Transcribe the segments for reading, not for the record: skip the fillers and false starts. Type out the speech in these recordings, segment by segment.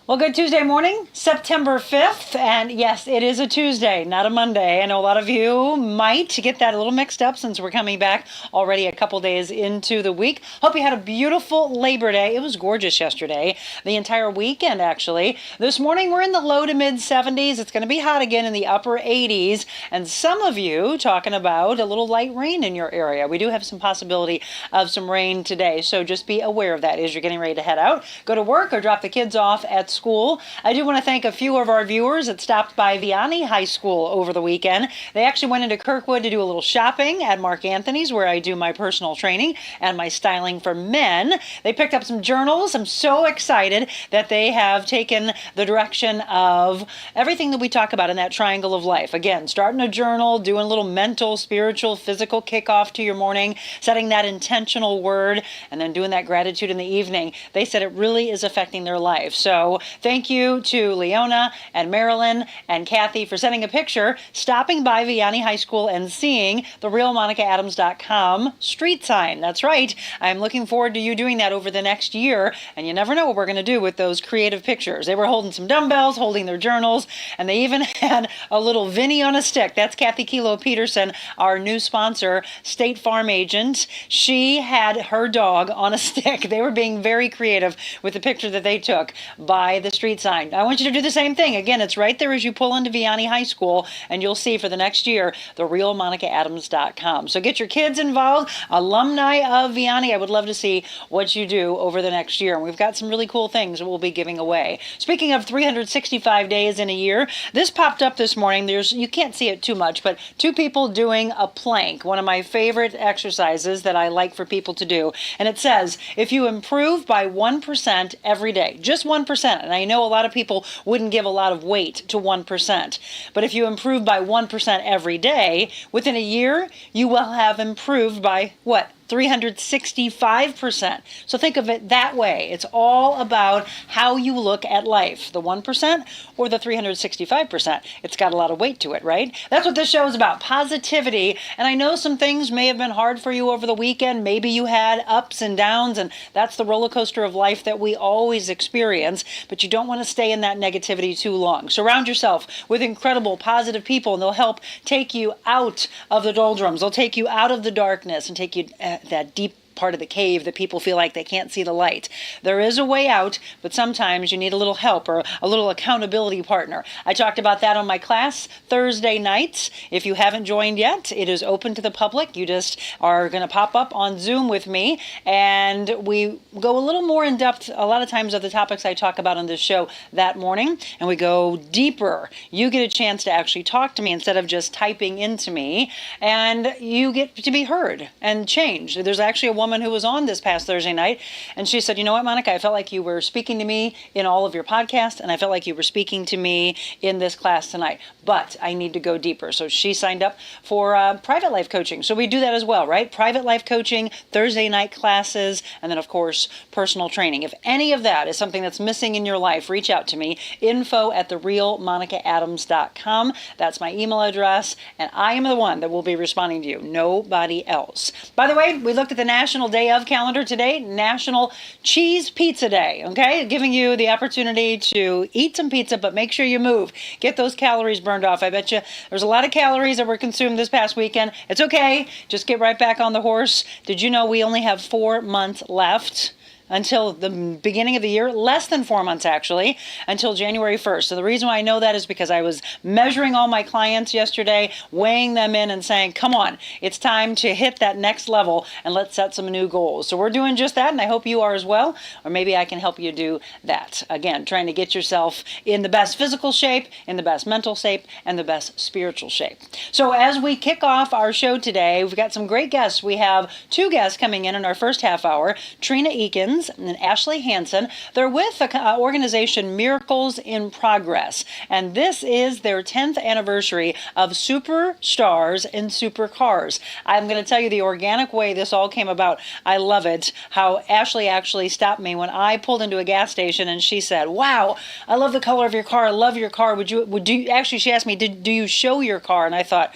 Well, good Tuesday morning, September 5th, and yes, it is a Tuesday, not a Monday. I know a lot of you might get that a little mixed up since we're coming back already a couple days into the week. Hope you had a beautiful Labor Day. It was gorgeous yesterday, the entire weekend actually. This morning we're in the low to mid 70s. It's going to be hot again in the upper 80s, and some of you talking about a little light rain in your area. We do have some possibility of some rain today, so just be aware of that as you're getting ready to head out, go to work, or drop the kids off at school. I do want to thank a few of our viewers that stopped by Vianney High School over the weekend. They actually went into Kirkwood to do a little shopping at Mark Anthony's, where I do my personal training and my styling for men. They picked up some journals. I'm so excited that they have taken the direction of everything that we talk about in that triangle of life. Again, starting a journal, doing a little mental, spiritual, physical kickoff to your morning, setting that intentional word, and then doing that gratitude in the evening. They said it really is affecting their life. So thank you to Leona and Marilyn and Kathy for sending a picture, stopping by Vianney High School and seeing TheRealMonicaAdams.com street sign. That's right. I'm looking forward to you doing that over the next year, and you never know what we're going to do with those creative pictures. They were holding some dumbbells, holding their journals, and they even had a little Vinny on a stick. That's Kathy Kilo Peterson, our new sponsor, State Farm agent. She had her dog on a stick. They were being very creative with the picture that they took by the street sign. I want you to do the same thing. Again, it's right there as you pull into Vianney High School, and you'll see for the next year, TheRealMonicaAdams.com. So get your kids involved, alumni of Vianney. I would love to see what you do over the next year. And we've got some really cool things that we'll be giving away. Speaking of 365 days in a year, this popped up this morning. You can't see it too much, but two people doing a plank, one of my favorite exercises that I like for people to do. And it says, if you improve by 1% every day, just 1%, and I know a lot of people wouldn't give a lot of weight to 1%, but if you improve by 1% every day, within a year, you will have improved by what? 365%. So think of it that way. It's all about how you look at life, the 1% or the 365%. It's got a lot of weight to it, right? That's what this show is about, positivity. And I know some things may have been hard for you over the weekend. Maybe you had ups and downs, and that's the roller coaster of life that we always experience, but you don't want to stay in that negativity too long. Surround yourself with incredible, positive people, and they'll help take you out of the doldrums. They'll take you out of the darkness and take you that deep part of the cave that people feel like they can't see the light. There is a way out, but sometimes you need a little help or a little accountability partner. I talked about that on my class Thursday nights. If you haven't joined yet, it is open to the public. You just are going to pop up on Zoom with me, and we go a little more in depth a lot of times of the topics I talk about on this show that morning, and we go deeper. You get a chance to actually talk to me instead of just typing into me, and you get to be heard and change. There's actually a woman who was on this past Thursday night, and she said, you know what, Monica, I felt like you were speaking to me in all of your podcasts, and I felt like you were speaking to me in this class tonight, but I need to go deeper. So she signed up for private life coaching. So we do that as well, right? Private life coaching, Thursday night classes, and then of course personal training. If any of that is something that's missing in your life, reach out to me, info@TheRealMonicaAdams.com. That's my email address, and I am the one that will be responding to you, nobody else. By the way, we looked at the National Day of calendar today, National Cheese Pizza Day, okay? Giving you the opportunity to eat some pizza, but make sure you move. Get those calories burned off. I bet you there's a lot of calories that were consumed this past weekend. It's okay. Just get right back on the horse. Did you know we only have 4 months left until the beginning of the year? Less than 4 months, actually, until January 1st. So the reason why I know that is because I was measuring all my clients yesterday, weighing them in and saying, come on, it's time to hit that next level and let's set some new goals. So we're doing just that, and I hope you are as well, or maybe I can help you do that. Again, trying to get yourself in the best physical shape, in the best mental shape, and the best spiritual shape. So as we kick off our show today, we've got some great guests. We have 2 guests coming in our first half hour, Trina Eakins and Ashley Hanson. They're with the organization Miracles in Progress, and this is their 10th anniversary of Superstars and Supercars. I'm going to tell you the organic way this all came about. I love it how Ashley actually stopped me when I pulled into a gas station, and she said, wow, I love the color of your car. I love your car. Would you actually, she asked me, do you show your car? And I thought,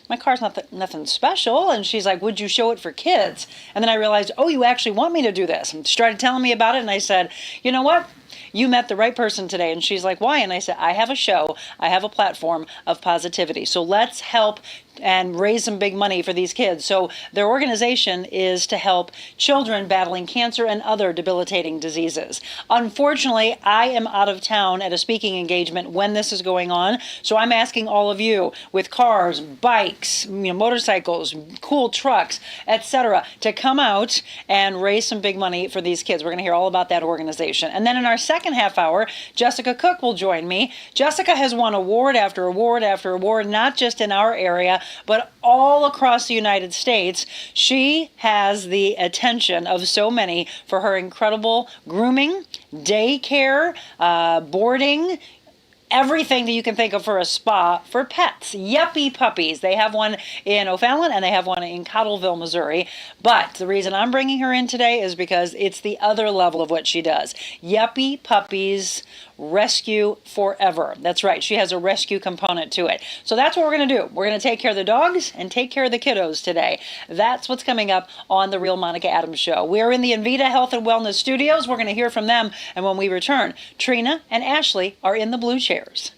my car's nothing special. And she's like, would you show it for kids? And then I realized, oh, you actually want me to do this. And she started telling me about it. And I said, you know what? you met the right person today. And she's like, why? And I said, I have a show. I have a platform of positivity. So let's help and raise some big money for these kids. So their organization is to help children battling cancer and other debilitating diseases. Unfortunately, I am out of town at a speaking engagement when this is going on. So I'm asking all of you with cars, bikes, motorcycles, cool trucks, etc., to come out and raise some big money for these kids. We're going to hear all about that organization. And then in our second half hour, Jessica Cooke will join me. Jessica has won award after award after award, not just in our area, but all across the United States. She has the attention of so many for her incredible grooming, daycare, boarding, everything that you can think of for a spa for pets. Yuppy Puppies. They have one in O'Fallon and they have one in Cottleville, Missouri. But the reason I'm bringing her in today is because it's the other level of what she does. Yuppy Puppies Rescue Forever. That's right. She has a rescue component to it. So that's what we're going to do. We're going to take care of the dogs and take care of the kiddos today. That's what's coming up on The Real Monica Adams Show. We're in the Invita Health and Wellness Studios. We're going to hear from them. And when we return, Trina and Ashley are in the blue chairs.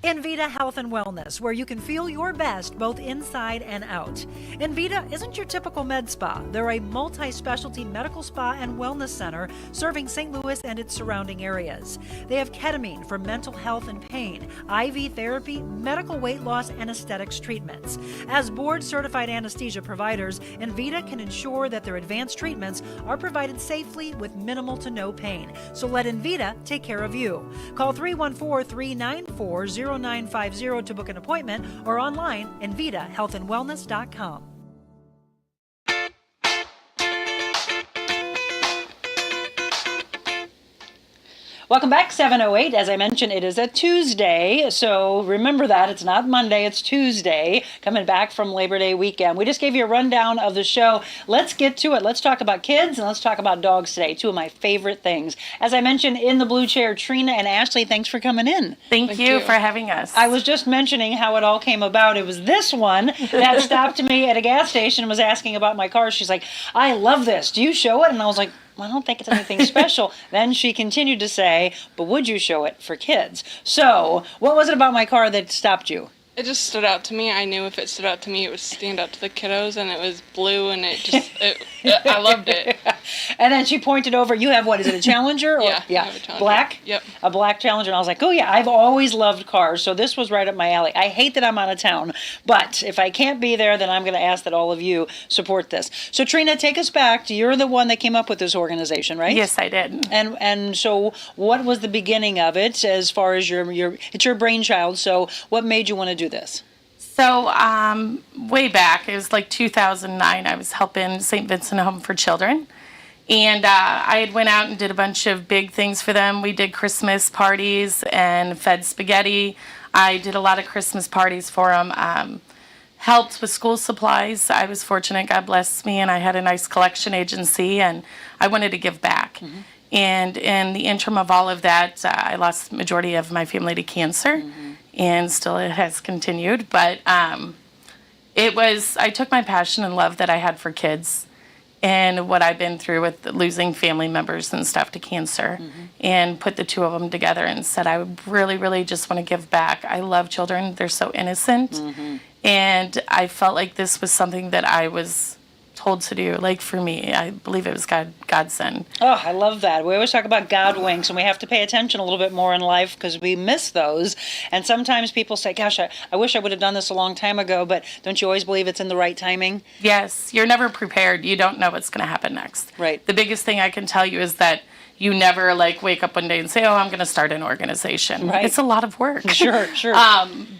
Invita Health and Wellness, where you can feel your best both inside and out. Invita isn't your typical med spa. They're a multi-specialty medical spa and wellness center serving St. Louis and its surrounding areas. They have ketamine for mental health and pain, IV therapy, medical weight loss, and aesthetics treatments. As board-certified anesthesia providers, Invita can ensure that their advanced treatments are provided safely with minimal to no pain. So let Invita take care of you. Call 314-394-0950 to book an appointment or online invitahealthandwellness.com. Welcome back, 7:08. As I mentioned, it is a Tuesday, so remember that. It's not Monday, it's Tuesday, coming back from Labor Day weekend. We just gave you a rundown of the show. Let's get to it. Let's talk about kids and let's talk about dogs today, two of my favorite things. As I mentioned, in the blue chair, Trina and Ashley, thanks for coming in. Thank you for having us. I was just mentioning how it all came about. It was this one that stopped me at a gas station and was asking about my car. She's like, I love this. Do you show it? And I was like, I don't think it's anything special. Then she continued to say, but would you show it for kids? So what was it about my car that stopped you? It just stood out to me. I knew if it stood out to me, it would stand out to the kiddos, and it was blue, and I loved it. And then she pointed over. You have what? Is it a Challenger? Or, yeah. I have a Challenger. Black? Yep. A black Challenger. And I was like, oh yeah, I've always loved cars, so this was right up my alley. I hate that I'm out of town, but if I can't be there, then I'm going to ask that all of you support this. So Trina, take us back. You're the one that came up with this organization, right? Yes, I did. And so what was the beginning of it as far as it's your brainchild, so what made you want to do this? So way back, it was like 2009, I was helping St. Vincent Home for Children. And I had went out and did a bunch of big things for them. We did Christmas parties and fed spaghetti. I did a lot of Christmas parties for them. Helped with school supplies. I was fortunate, God bless me, and I had a nice collection agency, and I wanted to give back. Mm-hmm. And in the interim of all of that, I lost the majority of my family to cancer. Mm-hmm. And still it has continued, but I took my passion and love that I had for kids and what I've been through with losing family members and stuff to cancer, mm-hmm. and put the two of them together and said, I really, really just want to give back. I love children. They're so innocent. Mm-hmm. And I felt like this was something that I was told to do. Like for me, I believe it was God sent. Oh, I love that. We always talk about God winks, and we have to pay attention a little bit more in life because we miss those. And sometimes people say, gosh, I wish I would have done this a long time ago, but don't you always believe it's in the right timing? Yes, you're never prepared. You don't know what's going to happen next. Right. The biggest thing I can tell you is that you never wake up one day and say, oh, I'm going to start an organization. Right. It's a lot of work. Sure.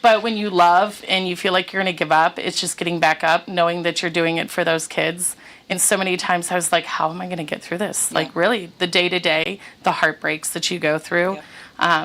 But when you love and you feel like you're going to give up, it's just getting back up, knowing that you're doing it for those kids. And so many times I was like, how am I going to get through this? Yeah. Like really, the day-to-day, the heartbreaks that you go through,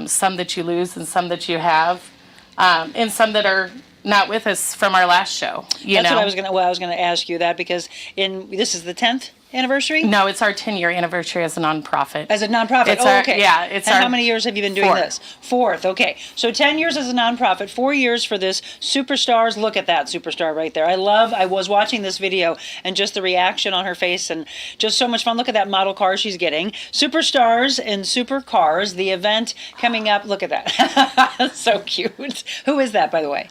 some that you lose and some that you have, and some that are not with us from our last show. That's what I was gonna ask you that, because this is the 10th anniversary? No, it's our 10-year anniversary as a nonprofit. As a nonprofit. Okay. Yeah, and how many years have you been doing this? Fourth. Okay. So 10 years as a nonprofit, 4 years for this Superstars. Look at that superstar right there. I was watching this video and just the reaction on her face and just so much fun. Look at that model car she's getting. Superstars and Supercars, the event coming up. Look at that. So cute. Who is that, by the way?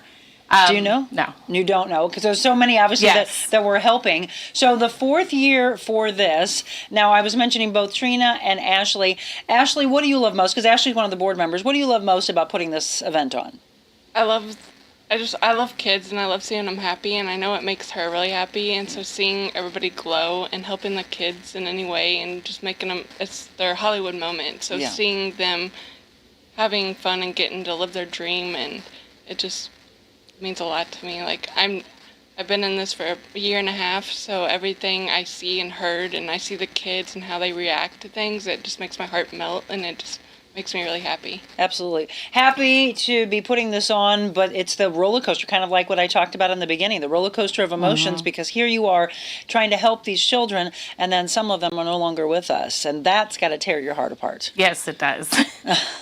Do you know? No. You don't know, because there's so many, obviously, that we're helping. So the 4th year for this, now I was mentioning both Trina and Ashley. Ashley, what do you love most? Because Ashley's one of the board members. What do you love most about putting this event on? I love kids, and I love seeing them happy, and I know it makes her really happy, and so seeing everybody glow and helping the kids in any way and just making them, it's their Hollywood moment. So seeing them having fun and getting to live their dream, and it just means a lot to me. Like, I've been in this for a year and a half, so everything I see and heard, and I see the kids and how they react to things, it just makes my heart melt, and it just makes me really happy. Absolutely. Happy to be putting this on, but it's the roller coaster, kind of like what I talked about in the beginning, the roller coaster of emotions, because here you are trying to help these children, and then some of them are no longer with us, and that's got to tear your heart apart. Yes, it does.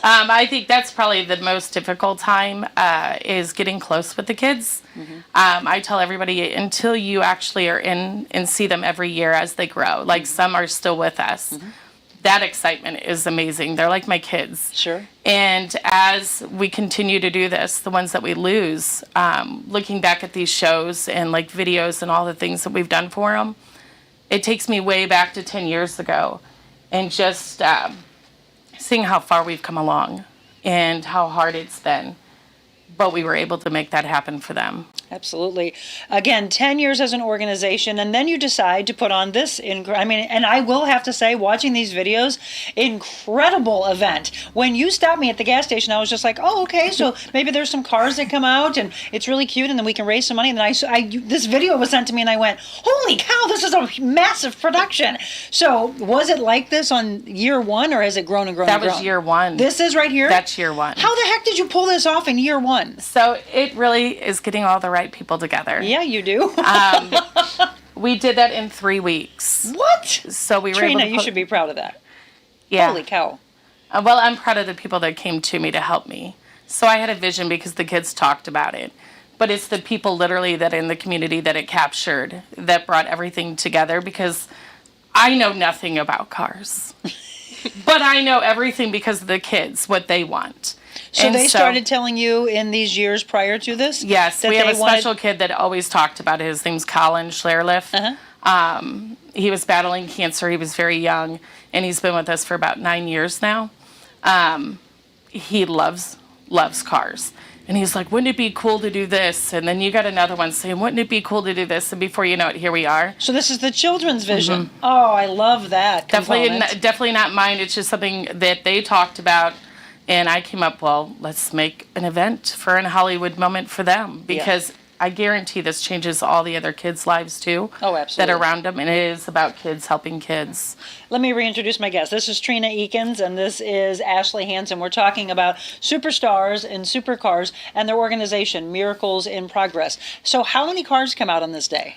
I think that's probably the most difficult time, is getting close with the kids. I tell everybody, until you actually are in and see them every year as they grow, like some are still with us. That excitement is amazing. They're like my kids. Sure. And as we continue to do this, the ones that we lose, looking back at these shows and like videos and all the things that we've done for them, it takes me way back to 10 years ago, and just seeing how far we've come along and how hard it's been. But we were able to make that happen for them. Absolutely. Again, 10 years as an organization, and then you decide to put on this, and I will have to say, watching these videos, incredible event. When you stopped me at the gas station, I was just like, oh, okay, so maybe there's some cars that come out, and it's really cute, and then we can raise some money. And then this video was sent to me, and I went, holy cow, this is a massive production. So was it like this on year one, or has it grown and grown and grown? That was year one. This is right here? That's year one. How the heck did you pull this off in year one? So it really is getting all the right people together. Yeah, you do. We did that in 3 weeks. What? So we were Trina, able to you should be proud of that. Yeah. Holy cow. Well, I'm proud of the people that came to me to help me. So I had a vision because the kids talked about it. But it's the people literally that in the community that it captured that brought everything together, because I know nothing about cars. But I know everything because of the kids, what they want. So they started telling you in these years prior to this? Yes, we have a special kid that always talked about it. His name's Colin Schlerliff. He was battling cancer. He was very young, and he's been with us for about 9 years now. He loves cars. And he's like, wouldn't it be cool to do this? And then you got another one saying, wouldn't it be cool to do this? And before you know it, here we are. So this is the children's vision. Oh, I love that. Definitely not mine. It's just something that they talked about. And I came up, well, let's make an event for a Hollywood moment for them. Because I guarantee this changes all the other kids' lives too. Oh, absolutely. That are around them. And it is about kids helping kids. Let me reintroduce my guest. This is Trina Eakins, and this is Ashley Hanson. We're talking about Superstars and Supercars and their organization, Miracles in Progress. So how many cars come out on this day?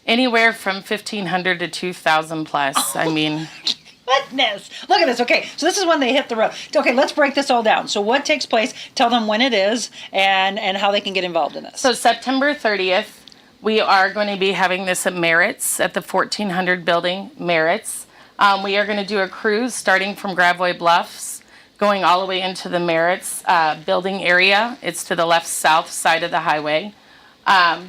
Anywhere from 1,500 to 2,000 plus. I mean... Goodness. Look at this. Okay, so this is when they hit the road. Okay, let's break this all down. So what takes place? Tell them when it is and how they can get involved in this. So September 30th, we are going to be having this at Merritt's, at the 1400 building, Merritt's. We are going to do a cruise starting from Gravois Bluffs, going all the way into the Merritt's building area. It's to the left-south side of the highway.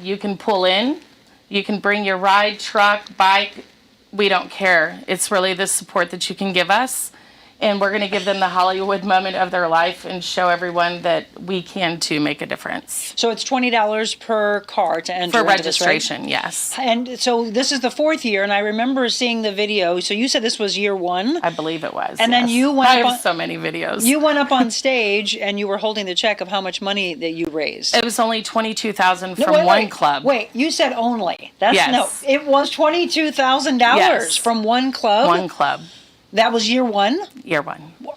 You can pull in. You can bring your ride, truck, bike. We don't care. It's really the support that you can give us. And we're going to give them the Hollywood moment of their life and show everyone that we can, too, make a difference. So it's $20 per car to enter for into registration, this, right? yes. And so this is the 4th year, and I remember seeing the video. So you said this was year one? I believe it was, And then you went I have so many videos. You went up on stage, and you were holding the check of how much money that you raised. It was only $22,000 from one club. Wait, you said only. Yes. No, it was $22,000 Yes. from one club? One club. That was year one? Year one. Oh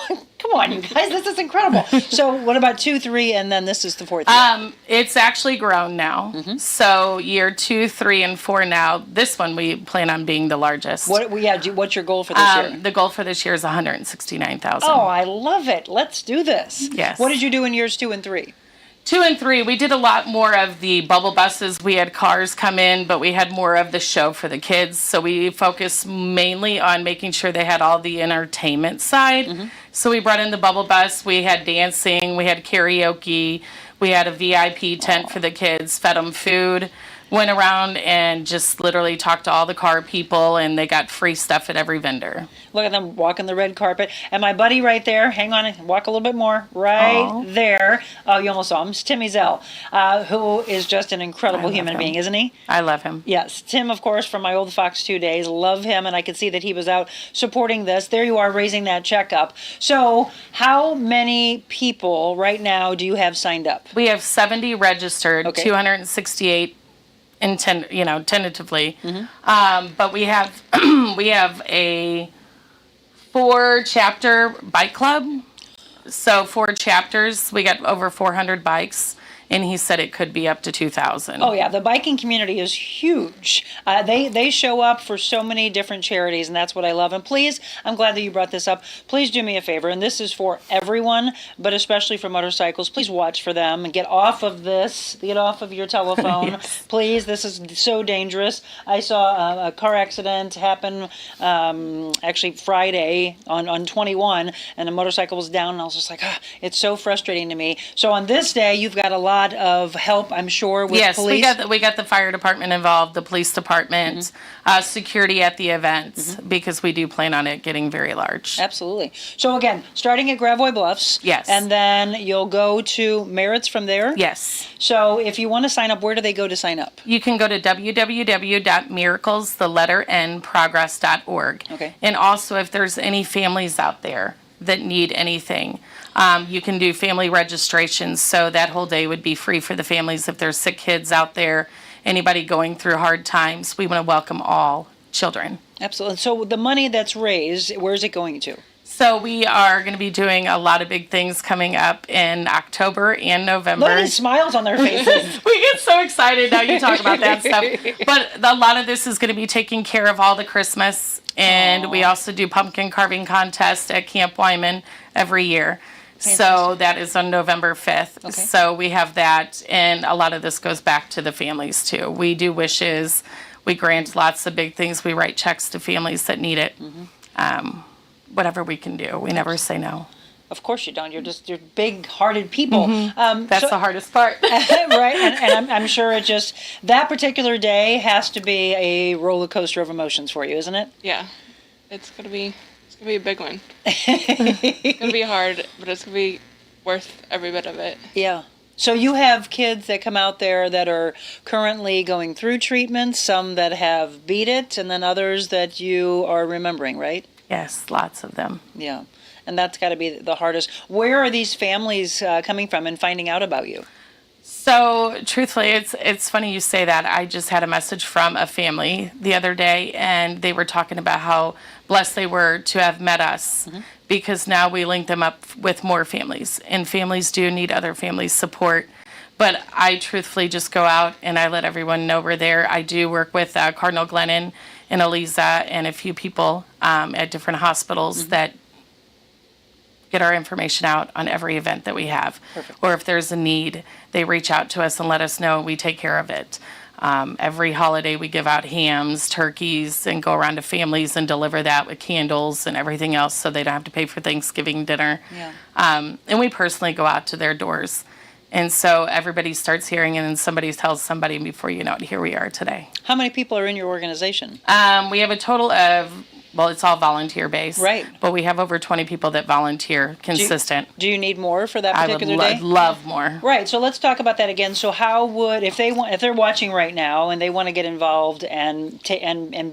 my Come on, you guys, this is incredible. So what about 2, 3, and then this is the 4th year? It's actually grown now. So year 2, 3, and 4 now. This one we plan on being the largest. What's your goal for this year? The goal for this year is 169,000. Oh, I love it. Let's do this. Yes. What did you do in years 2 and 3? 2 and 3, we did a lot more of the bubble buses. We had cars come in, but we had more of the show for the kids. So we focused mainly on making sure they had all the entertainment side. So we brought in the bubble bus. We had dancing. We had karaoke. We had a VIP tent for the kids, fed them food. Went around and just literally talked to all the car people, and they got free stuff at every vendor. Look at them walking the red carpet. And my buddy right there, hang on, walk a little bit more, right there. Oh, you almost saw him. It's Timmy Zell, who is just an incredible human being, isn't he? I love him. Yes. Tim, of course, from my old Fox 2 days. Love him, and I could see that he was out supporting this. There you are, raising that check up. So how many people right now do you have signed up? We have 70 registered, Okay. 268 tentatively. But we have we have a 4-chapter bike club. So 4 chapters. We got over 400 bikes. And he said it could be up to 2,000. Oh, yeah. The biking community is huge. They show up for so many different charities, and that's what I love. And please, I'm glad that you brought this up. Please do me a favor, and this is for everyone, but especially for motorcycles. Please watch for them and get off of this. Get off of your telephone. Yes. Please, this is so dangerous. I saw a car accident happen actually Friday on 21, and a motorcycle was down, and I was just like, it's so frustrating to me. So on this day, you've got a lot of help, I'm sure, with police. Yes, we got the fire department involved, the police department, security at the events, because we do plan on it getting very large. Absolutely. So again, starting at Gravois Bluffs. Yes. And then you'll go to Merritt's from there. Yes. So if you want to sign up, where do they go to sign up? You can go to www.miracles.progress.org. Okay. And also, if there's any families out there that need anything, you can do family registrations, so that whole day would be free for the families. If there's sick kids out there, anybody going through hard times, we want to welcome all children. Absolutely. So the money that's raised, where's it going to? So we are going to be doing a lot of big things coming up in October and November. Look at these smiles on their faces. We get so excited now you talk about that stuff. But a lot of this is going to be taking care of all the Christmas. And we also do pumpkin carving contest at Camp Wyman every year. So that is on November 5th. Okay. So we have that, and a lot of this goes back to the families too. We do wishes, we grant lots of big things, we write checks to families that need it. Whatever we can do, we never say no. Of course you don't. You're big-hearted people. That's the hardest part. Right, and I'm sure it just, that particular day has to be a roller coaster of emotions for you, isn't it? Yeah, it's gonna be a big one. It's gonna be hard, but it's gonna be worth every bit of it. Yeah. So you have kids that come out there that are currently going through treatment, some that have beat it, and then others that you are remembering, right? Yes, lots of them. Yeah. And that's got to be the hardest. Where are these families coming from and finding out about you? So, truthfully, it's funny you say that. I just had a message from a family the other day, and they were talking about how blessed they were to have met us, because now we link them up with more families, and families do need other families' support. But I truthfully just go out and I let everyone know we're there. I do work with Cardinal Glennon and Eliza and a few people at different hospitals that get our information out on every event that we have. Perfect. Or if there's a need, they reach out to us and let us know, and we take care of it. Every holiday we give out hams, turkeys, and go around to families and deliver that with candles and everything else, so they don't have to pay for Thanksgiving dinner. Yeah. And we personally go out to their doors. And so everybody starts hearing it, and somebody tells somebody, and before you know it, here we are today. How many people are in your organization? We have a total of, well, it's all volunteer-based. Right. But we have over 20 people that volunteer consistent. Do you need more for that particular I day? would love more. Right. So let's talk about that again. So how would, if they're watching right now and they want to get involved and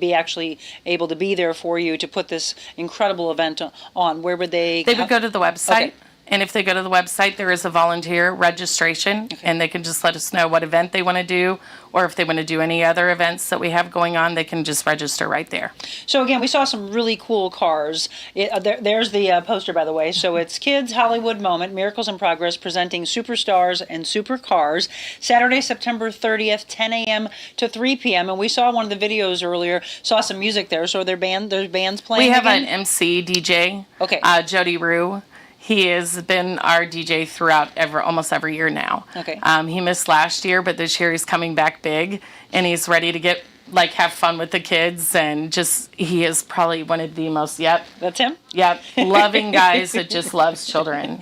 be actually able to be there for you to put this incredible event on, where would they? They would go to the website. Okay. And if they go to the website, there is a volunteer registration, and they can just let us know what event they want to do, or if they want to do any other events that we have going on, they can just register right there. So again, we saw some really cool cars. There's the poster, by the way. So it's Kids Hollywood Moment, Miracles in Progress, presenting Superstars and Supercars, Saturday, September 30th, 10 a.m. to 3 p.m. And we saw one of the videos earlier, saw some music there. So there's bands playing We have again? an MC DJ, Okay. Jody Rue. He has been our DJ throughout almost every year now. Okay. He missed last year, but this year he's coming back big, and he's ready to have fun with the kids, and he is probably one of the most, That's him? loving guys that just loves children.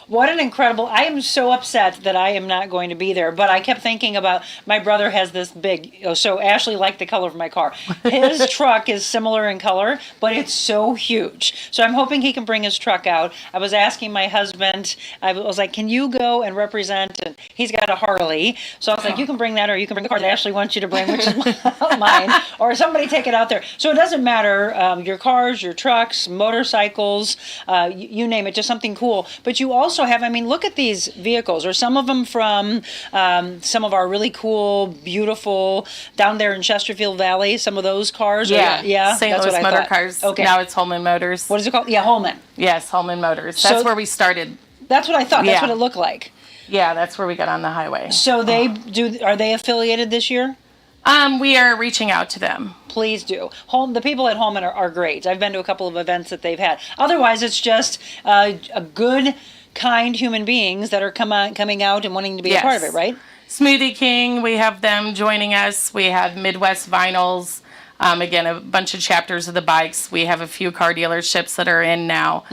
What an incredible, I am so upset that I am not going to be there, but I kept thinking about, my brother has this big, so Ashley liked the color of my car. His truck is similar in color, but it's so huge. So I'm hoping he can bring his truck out. I was asking my husband, I was like, can you go and represent, and he's got a Harley. So I was like, you can bring that, or you can bring the car that Ashley wants you to bring, which is mine, or somebody take it out there. So it doesn't matter, your cars, your trucks, motorcycles, you name it, just something cool. But you also have, look at these vehicles, or some of them from some of our really cool, beautiful, down there in Chesterfield Valley, some of those cars. Yeah, St. That's Louis what I Motor thought. Cars. Okay. Now it's Holman Motors. What is it called? Yeah, Holman. Yes, Holman Motors. That's So- where we started. That's what I thought. That's Yeah. what it looked like. Yeah, that's where we got on the highway. So are they affiliated this year? We are reaching out to them. Please do. The people at Holman are great. I've been to a couple of events that they've had. Otherwise, it's just a good, kind human beings that are coming out and wanting to be a part of it, right? Smoothie King, we have them joining us. We have Midwest Vinyls. Again, a bunch of chapters of the bikes. We have a few car dealerships that are in now.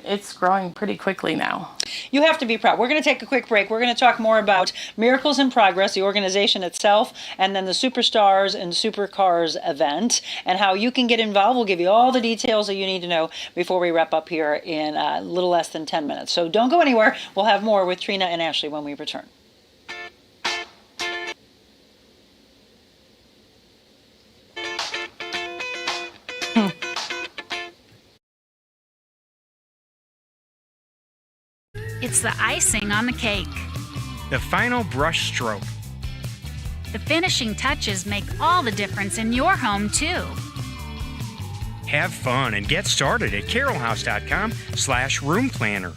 It's growing pretty quickly now. You have to be proud. We're going to take a quick break. We're going to talk more about Miracles in Progress, the organization itself, and then the Superstars and Supercars event, and how you can get involved. We'll give you all the details that you need to know before we wrap up here in a little less than 10 minutes. So don't go anywhere. We'll have more with Trina and Ashley when we return. It's the icing on the cake. The final brush stroke. The finishing touches make all the difference in your home, too. Have fun and get started at carolhouse.com/room planner.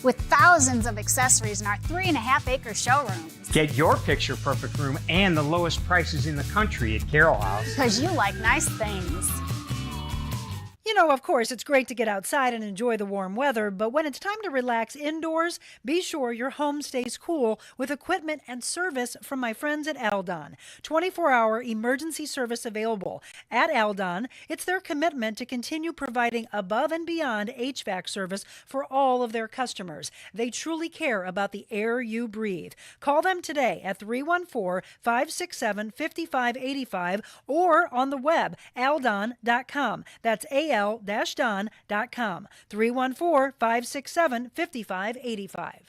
With thousands of accessories in our 3.5-acre showrooms. Get your picture perfect room and the lowest prices in the country at Carol House. Because you like nice things. You know, of course, it's great to get outside and enjoy the warm weather, but when it's time to relax indoors, be sure your home stays cool with equipment and service from my friends at Aldon. 24-hour emergency service available. At Aldon, it's their commitment to continue providing above and beyond HVAC service for all of their customers. They truly care about the air you breathe. Call them today at 314-567-5585 or on the web, aldon.com. That's al-don.com, 314-567-5585.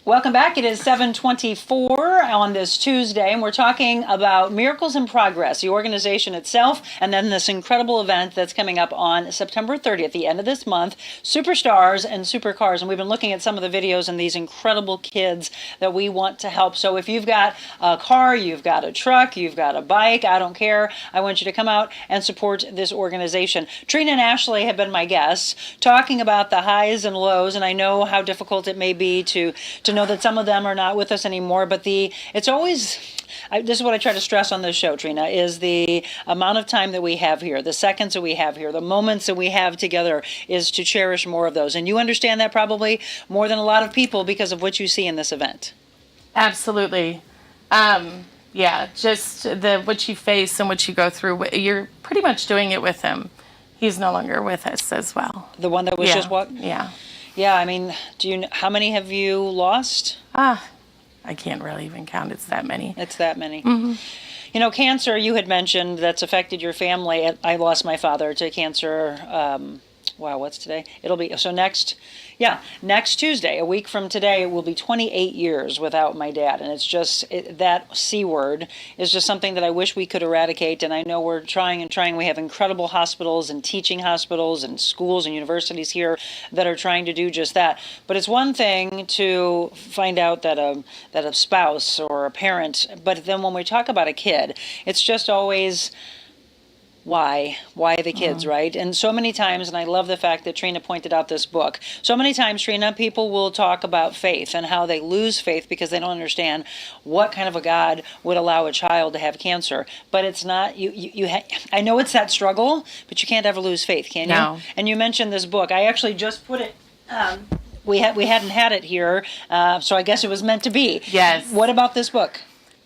Welcome back. It is 7:24 on this Tuesday, and we're talking about Miracles in Progress, the organization itself, and then this incredible event that's coming up on September 30th, the end of this month, Superstars and Supercars. And we've been looking at some of the videos and these incredible kids that we want to help. So if you've got a car, you've got a truck, you've got a bike, I don't care, I want you to come out and support this organization. Trina and Ashley have been my guests, talking about the highs and lows, and I know how difficult it may be to know that some of them are not with us anymore, but it's always, this is what I try to stress on this show, Trina, is the amount of time that we have here, the seconds that we have here, the moments that we have together, is to cherish more of those. And you understand that probably more than a lot of people because of what you see in this event. Absolutely. Yeah, just what you face and what you go through, you're pretty much doing it with him. He's no longer with us as well. The one that was just what? Yeah. Yeah, I mean, how many have you lost? I can't really even count. It's that many. It's that many. Mm-hmm. You know, cancer, you had mentioned, that's affected your family. I lost my father to cancer wow, what's today? It'll be, so next Tuesday, a week from today, it will be 28 years without my dad. And it's just, that C word is just something that I wish we could eradicate. And I know we're trying and trying. We have incredible hospitals and teaching hospitals and schools and universities here that are trying to do just that. But it's one thing to find out that a spouse or a parent, but then when we talk about a kid, it's just always, why the kids, right? And so many times, and I love the fact that Trina pointed out this book, so many times, Trina, people will talk about faith and how they lose faith because they don't understand what kind of a God would allow a child to have cancer. But it's not, I know it's that struggle, but you can't ever lose faith, can you? No. And you mentioned this book. I actually just put it, we hadn't had it here, so I guess it was meant to be. Yes. What about this book?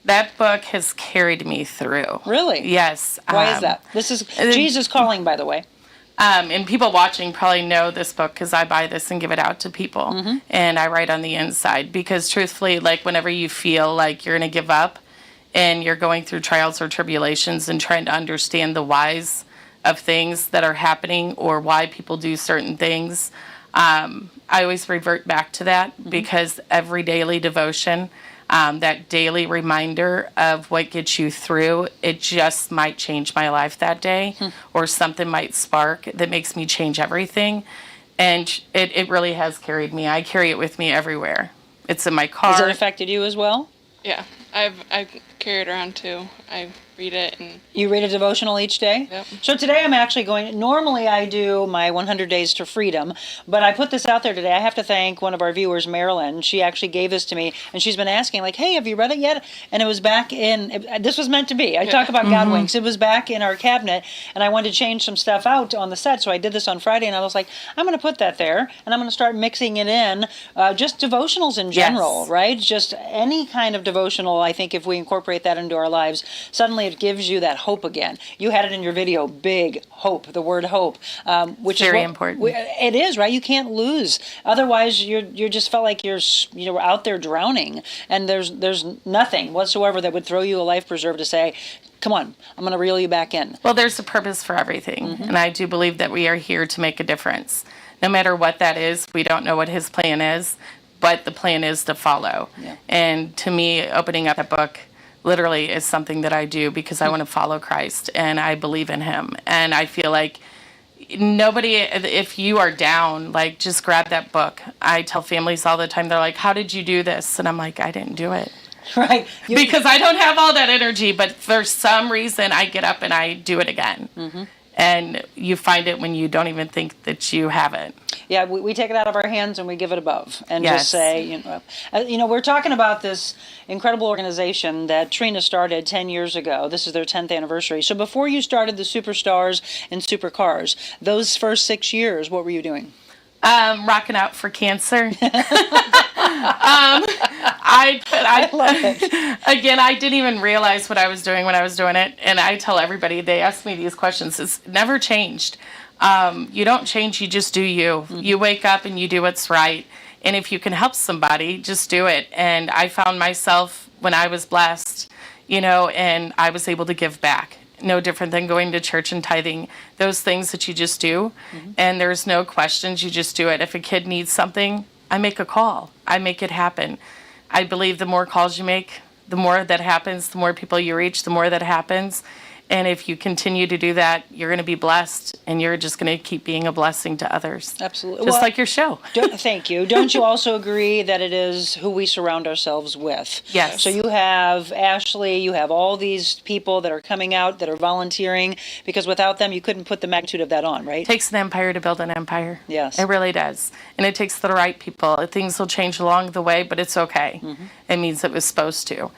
That book has carried me through. Really? Yes. Why is that? This is Jesus Calling, by the way. And people watching probably know this book because I buy this and give it out to people. And I write on the inside because truthfully, like whenever you feel like you're going to give up and you're going through trials or tribulations and trying to understand the whys of things that are happening or why people do certain things, I always revert back to that because every daily devotion, that daily reminder of what gets you through, it just might change my life that day, or something might spark that makes me change everything. And it really has carried me. I carry it with me everywhere. It's in my car. Has it affected you as well? Yeah, I carry it around too. I read it and You read a devotional each day? Yep. So today I'm actually normally I do my 100 Days to Freedom, but I put this out there today. I have to thank one of our viewers, Marilyn. She actually gave this to me, and she's been asking, like, hey, have you read it yet? And it was back this was meant to be. I talk about God winks. It was back in our cabinet, and I wanted to change some stuff out on the set, so I did this on Friday, and I was like, I'm going to put that there, and I'm going to start mixing it in, just devotionals in general, right? Just any kind of devotional. I think if we incorporate that into our lives, suddenly it gives you that hope again. You had it in your video, big hope, the word hope, which Very is important. It is, right? You can't lose. Otherwise, you just felt like you're out there drowning, and there's nothing whatsoever that would throw you a life preserver to say, come on, I'm going to reel you back in. Well, there's a purpose for everything, and I do believe that we are here to make a difference. No matter what that is, we don't know what his plan is, but the plan is to follow. Yeah. And to me, opening up a book literally is something that I do because I want to follow Christ and I believe in him. And I feel like nobody, if you are down, like just grab that book. I tell families all the time, they're like, how did you do this? And I'm like, I didn't do it. Right. Because I don't have all that energy, but for some reason I get up and I do it again. And you find it when you don't even think that you have it. Yeah, we take it out of our hands and we give it above and Yes. just say, we're talking about this incredible organization that Trina started 10 years ago. This is their 10th anniversary. So before you started the Superstars and Supercars, those first 6 years, what were you doing? Rocking out for cancer. I love it. Again, I didn't even realize what I was doing when I was doing it. And I tell everybody, they ask me these questions. It's never changed. You don't change, you just do you. You wake up and you do what's right. And if you can help somebody, just do it. And I found myself when I was blessed, and I was able to give back. No different than going to church and tithing. Those things that you just do. And there's no questions, you just do it. If a kid needs something, I make a call. I make it happen. I believe the more calls you make, the more that happens, the more people you reach, the more that happens. And if you continue to do that, you're going to be blessed, and you're just going to keep being a blessing to others. Absolutely. Just like your show. Thank you. Don't you also agree that it is who we surround ourselves with? Yes. So you have Ashley, you have all these people that are coming out, that are volunteering, because without them, you couldn't put the magnitude of that on, right? It takes an empire to build an empire. Yes. It really does. And it takes the right people. Things will change along the way, but it's okay. It means it was supposed to.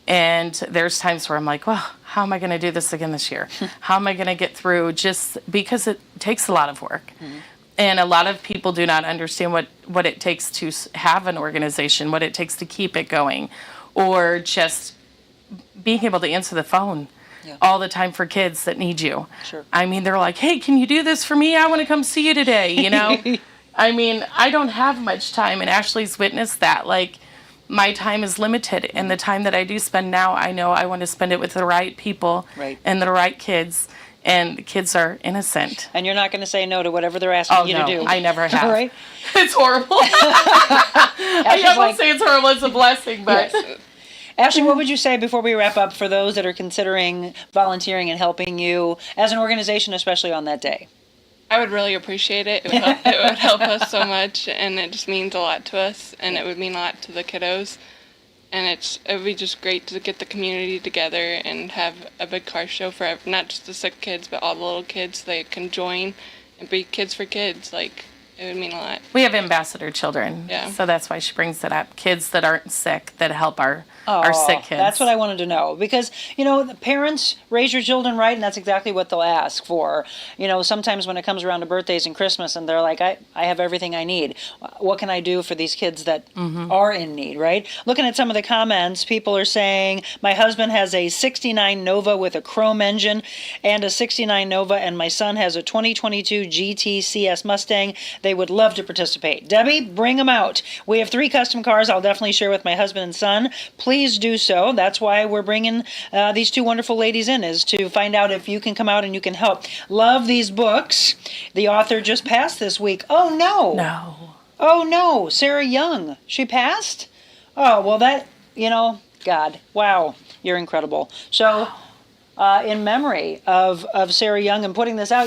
And there's times where I'm like, well, how am I going to do this again this year? How am I going to get through? Just because it takes a lot of work. And a lot of people do not understand what it takes to have an organization, what it takes to keep it going, or just being able to answer the phone all the time for kids that need you. Sure. I mean, they're like, hey, can you do this for me? I want to come see you today, I mean, I don't have much time, and Ashley's witnessed that. Like, my time is limited, and the time that I do spend now, I know I want to spend it with the right people and the right kids. and the kids are innocent. And you're not going to say no to whatever they're asking you to do. I never have. Right? It's horrible. I won't say it's horrible, it's a blessing, but... Yes. Ashley, what would you say before we wrap up for those that are considering volunteering and helping you as an organization, especially on that day? I would really appreciate it. It would help us so much, and it just means a lot to us, and it would mean a lot to the kiddos. And it would be just great to get the community together and have a big car show for not just the sick kids, but all the little kids. They can join and be kids for kids. Like, it would mean a lot. We have ambassador children, so that's why she brings it up. Kids that aren't sick, that help our sick kids. That's what I wanted to know. Because, the parents raise your children right, and that's exactly what they'll ask for. Sometimes when it comes around to birthdays and Christmas, and they're like, I have everything I need. What can I do for these kids that are in need, right? Looking at some of the comments, people are saying, my husband has a 69 Nova with a chrome engine and a 69 Nova, and my son has a 2022 GT CS Mustang. They would love to participate. Debbie, bring them out. We have 3 custom cars I'll definitely share with my husband and son. Please do so. That's why we're bringing these 2 wonderful ladies in, is to find out if you can come out and you can help. Love these books. The author just passed this week. Oh, no. No. Oh, no. Sarah Young. She passed? Oh, well, that, God. Wow. You're incredible. So... in memory of Sarah Young and putting this out.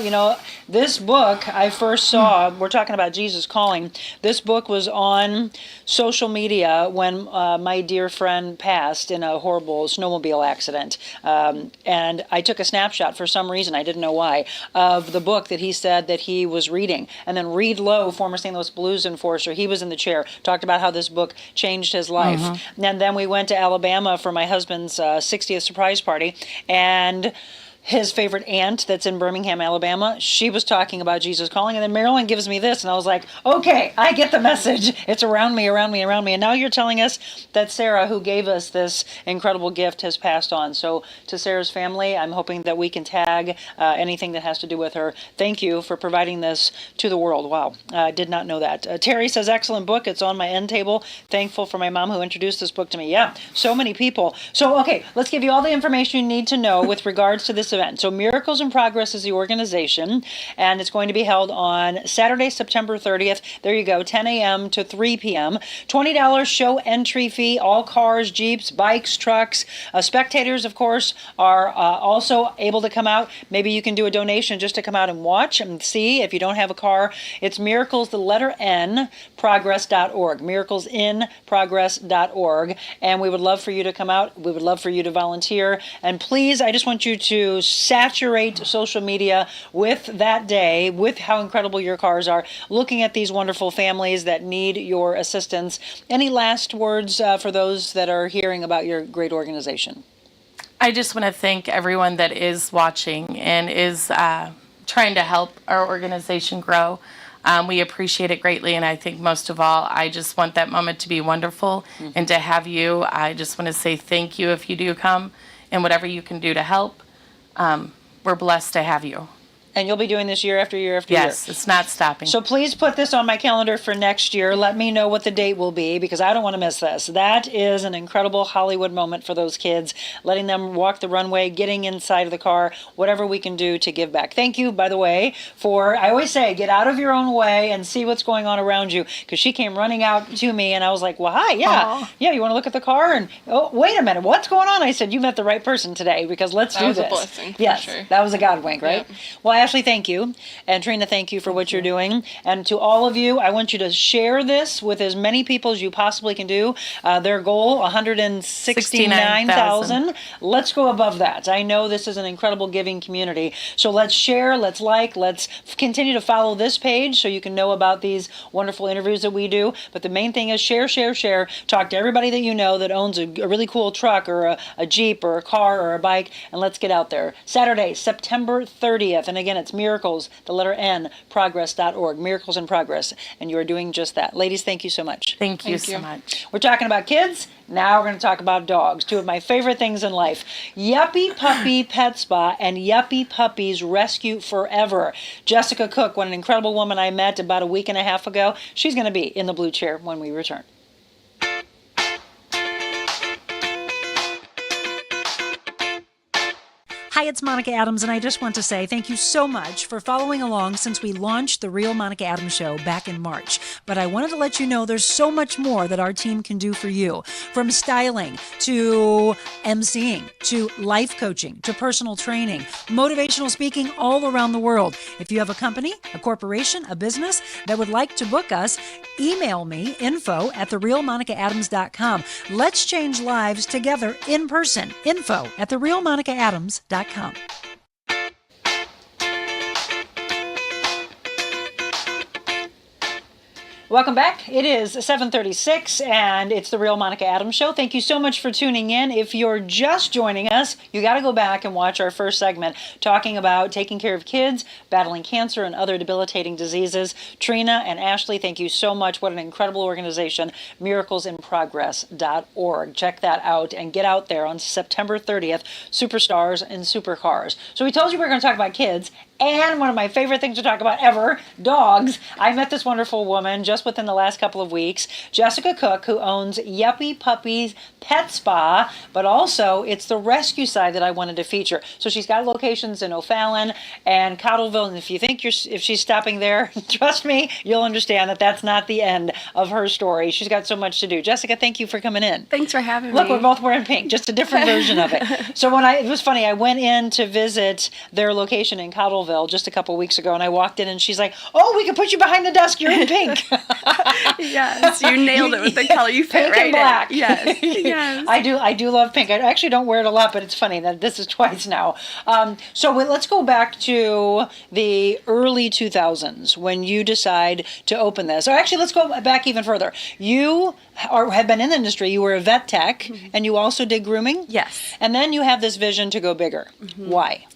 This book I first saw, we're talking about Jesus Calling, this book was on social media when my dear friend passed in a horrible snowmobile accident. And I took a snapshot for some reason, I didn't know why, of the book that he said that he was reading. And then Reed Lowe, former St. Louis Blues enforcer, he was in the chair, talked about how this book changed his life. And then we went to Alabama for my husband's 60th surprise party, and his favorite aunt that's in Birmingham, Alabama, she was talking about Jesus Calling, and then Marilyn gives me this, and I was like, okay, I get the message. It's around me, around me, around me. And now you're telling us that Sarah, who gave us this incredible gift, has passed on. So to Sarah's family, I'm hoping that we can tag anything that has to do with her. Thank you for providing this to the world. Wow, I did not know that. Terry says, excellent book. It's on my end table. Thankful for my mom who introduced this book to me. Yeah, so many people. So, okay, let's give you all the information you need to know with regards to this event. So Miracles in Progress is the organization, and it's going to be held on Saturday, September 30th. There you go, 10 a.m. to 3 p.m. $20 show entry fee, all cars, Jeeps, bikes, trucks. Spectators, of course, are also able to come out. Maybe you can do a donation just to come out and watch and see if you don't have a car. It's Miracles, the letter N, progress.org, miraclesinprogress.org. And we would love for you to come out. We would love for you to volunteer. And please, I just want you to saturate social media with that day, with how incredible your cars are, looking at these wonderful families that need your assistance. Any last words for those that are hearing about your great organization? I just want to thank everyone that is watching and is trying to help our organization grow. We appreciate it greatly, and I think most of all, I just want that moment to be wonderful and to have you. I just want to say thank you if you do come, and whatever you can do to help. We're blessed to have you. And you'll be doing this year after year after year. Yes, it's not stopping. So please put this on my calendar for next year. Let me know what the date will be, because I don't want to miss this. That is an incredible Hollywood moment for those kids, letting them walk the runway, getting inside of the car, whatever we can do to give back. Thank you, by the way, I always say, get out of your own way and see what's going on around you, because she came running out to me, and I was like, well, hi, yeah, you want to look at the car? And, oh, wait a minute, what's going on? I said, you met the right person today, because let's do this. That was a blessing, yes, for sure. That was a God wink, right? Yep. Well, Ashley, thank you. And Trina, thank you for what you're doing. And to all of you, I want you to share this with as many people as you possibly can do. Their goal, 169,000. Let's go above that. I know this is an incredible giving community. So let's share, let's like, let's continue to follow this page so you can know about these wonderful interviews that we do. But the main thing is share, share, share. Talk to everybody that you know that owns a really cool truck or a Jeep or a car or a bike, and let's get out there. Saturday, September 30th. And again, it's Miracles, the letter N, progress.org, Miracles in Progress. And you are doing just that. Ladies, thank you so much. Thank you so much. We're talking about kids. Now we're going to talk about dogs, 2 of my favorite things in life. Yuppy Puppy Pet Spa and Yuppy Puppies Rescue Forever. Jessica Cooke, what an incredible woman I met about a week and a half ago. She's going to be in the blue chair when we return. Hi, it's Monica Adams, and I just want to say thank you so much for following along since we launched The Real Monica Adams Show back in March. But I wanted to let you know there's so much more that our team can do for you. From styling to emceeing to life coaching to personal training, motivational speaking all around the world. If you have a company, a corporation, a business that would like to book us, email me, info@TheRealMonicaAdams.com. Let's change lives together in person. info@TheRealMonicaAdams.com. Welcome back. It is 7:36 and it's the Real Monica Adams Show. Thank you so much for tuning in. If you're just joining us, you got to go back and watch our first segment talking about taking care of kids, battling cancer and other debilitating diseases. Trina and Ashley, thank you so much. What an incredible organization, miraclesinprogress.org. Check that out and get out there on September 30th, Superstars and Supercars. So we told you we were going to talk about kids. And one of my favorite things to talk about ever, dogs. I met this wonderful woman just within the last couple of weeks, Jessica Cooke, who owns Yuppy Puppies Pet Spa, but also it's the rescue side that I wanted to feature. So she's got locations in O'Fallon and Cottleville, and if you think if she's stopping there, trust me, you'll understand that that's not the end of her story. She's got so much to do. Jessica, thank you for coming in. Thanks for having me. Look, we're both wearing pink, just a different version of it. So it was funny, I went in to visit their location in Cottleville just a couple weeks ago, and I walked in and she's like, "Oh, we can put you behind the desk, you're in pink." Yes, you nailed it with the color. You fit pink right and black. in. Yes, yes. I do love pink. I actually don't wear it a lot, but it's funny that this is twice now. Let's go back to the early 2000s when you decide to open this. Or actually, let's go back even further. You have been in the industry. You were a vet tech, and you also did grooming? Yes. And then you have this vision to go bigger. Why?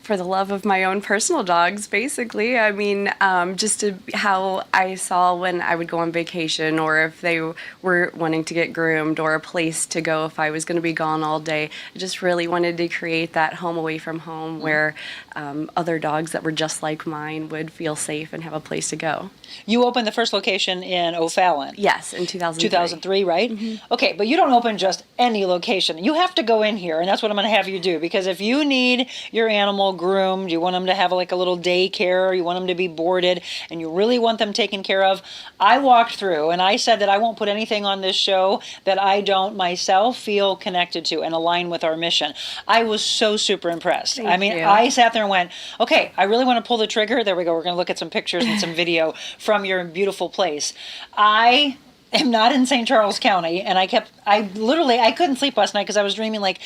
For the love of my own personal dogs, basically. I mean, how I saw when I would go on vacation, or if they were wanting to get groomed, or a place to go if I was going to be gone all day. I just really wanted to create that home away from home where other dogs that were just like mine would feel safe and have a place to go. You opened the first location in O'Fallon. Yes, in 2003. 2003, right? Okay, but you don't open just any location. You have to go in here, and that's what I'm going to have you do, because if you need your animal groomed, you want them to have like a little daycare, you want them to be boarded, and you really want them taken care of, I walked through and I said that I won't put anything on this show that I don't myself feel connected to and align with our mission. I was so super impressed. Thank you. I sat there and went, okay, I really want to pull the trigger. There we go. We're going to look at some pictures and some video from your beautiful place. I am not in St. Charles County, and I couldn't sleep last night because I was dreaming like,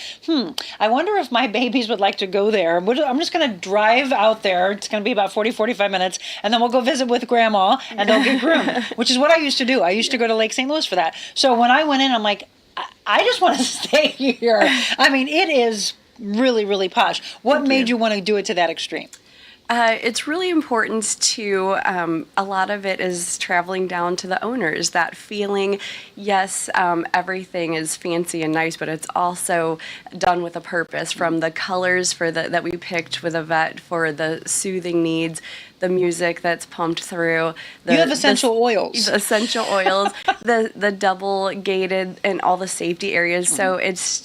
I wonder if my babies would like to go there. I'm just going to drive out there. It's going to be about 40-45 minutes, and then we'll go visit with Grandma, and they'll get groomed, which is what I used to do. I used to go to Lake St. Louis for that. So when I went in, I'm like, I just want to stay here. I mean, it is really, really posh. What made you want to do it to that extreme? It's really important to, a lot of it is traveling down to the owners, that feeling, yes, everything is fancy and nice, but it's also done with a purpose, from the colors that we picked with a vet for the soothing needs, the music that's pumped through. You have essential oils. The essential oils, the double gated and all the safety areas. So it's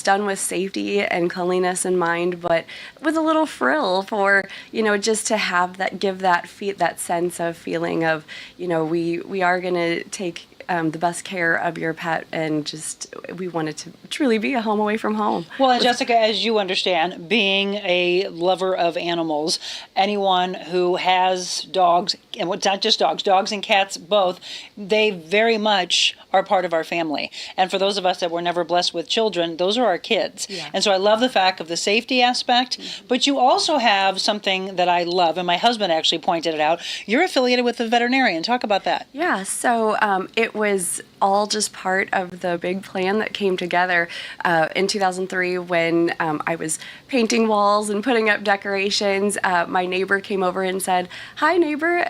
done with safety and cleanliness in mind, but with a little frill for, just to have that, give that sense of feeling of, we are going to take the best care of your pet, and we want it to truly be a home away from home. Well, and Jessica, as you understand, being a lover of animals, anyone who has dogs, and it's not just dogs and cats both, they very much are part of our family. And for those of us that were never blessed with children, those are our kids. Yeah. And so I love the fact of the safety aspect, but you also have something that I love, and my husband actually pointed it out. You're affiliated with a veterinarian. Talk about that. Yeah, so it was all just part of the big plan that came together in 2003 when I was painting walls and putting up decorations. My neighbor came over and said, "Hi, neighbor,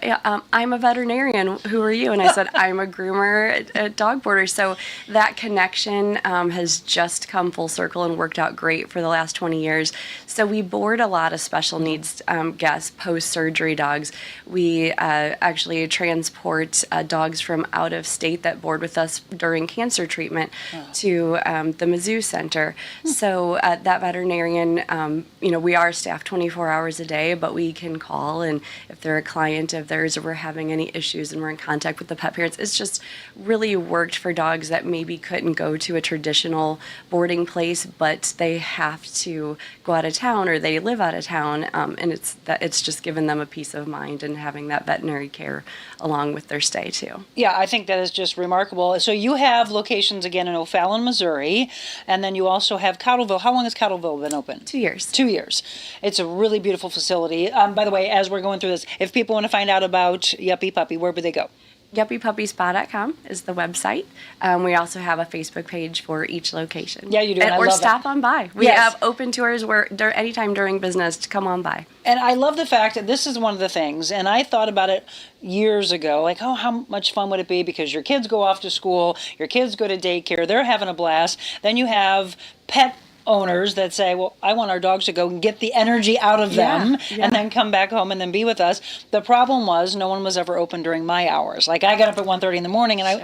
I'm a veterinarian. Who are you?" And I said, "I'm a groomer at dog boarder." So that connection has just come full circle and worked out great for the last 20 years. So we board a lot of special needs guests, post-surgery dogs. We actually transport dogs from out of state athlete that board with us during cancer treatment to the Mizzou Center. So that veterinarian, we are staffed 24 hours a day, but we can call, and if they're a client of theirs or we're having any issues and we're in contact with the pet parents, it's just really worked for dogs that maybe couldn't go to a traditional boarding place, but they have to go out of town or they live out of town, and it's just given them a peace of mind and having that veterinary care along with their stay too. Yeah, I think that is just remarkable. So you have locations again in O'Fallon, Missouri, and then you also have Cottleville. How long has Cottleville been open? 2 years. 2 years. It's a really beautiful facility. By the way, as we're going through this, if people want to find out about Yuppy Puppy, where would they go? YuppyPuppySpa.com is the website. We also have a Facebook page for each location. Yeah, you do. And I or love stop on by. We Yes. have open tours anytime during business to come on by. And I love the fact that this is one of the things, and I thought about it years ago, like, oh, how much fun would it be? Because your kids go off to school, your kids go to daycare, they're having a blast. Then you have pet owners that say, well, I want our dogs to go and get the energy out of them and then come back home and then be with us. The problem was no one was ever open during my hours. Like I got up at 1:30 in the morning, and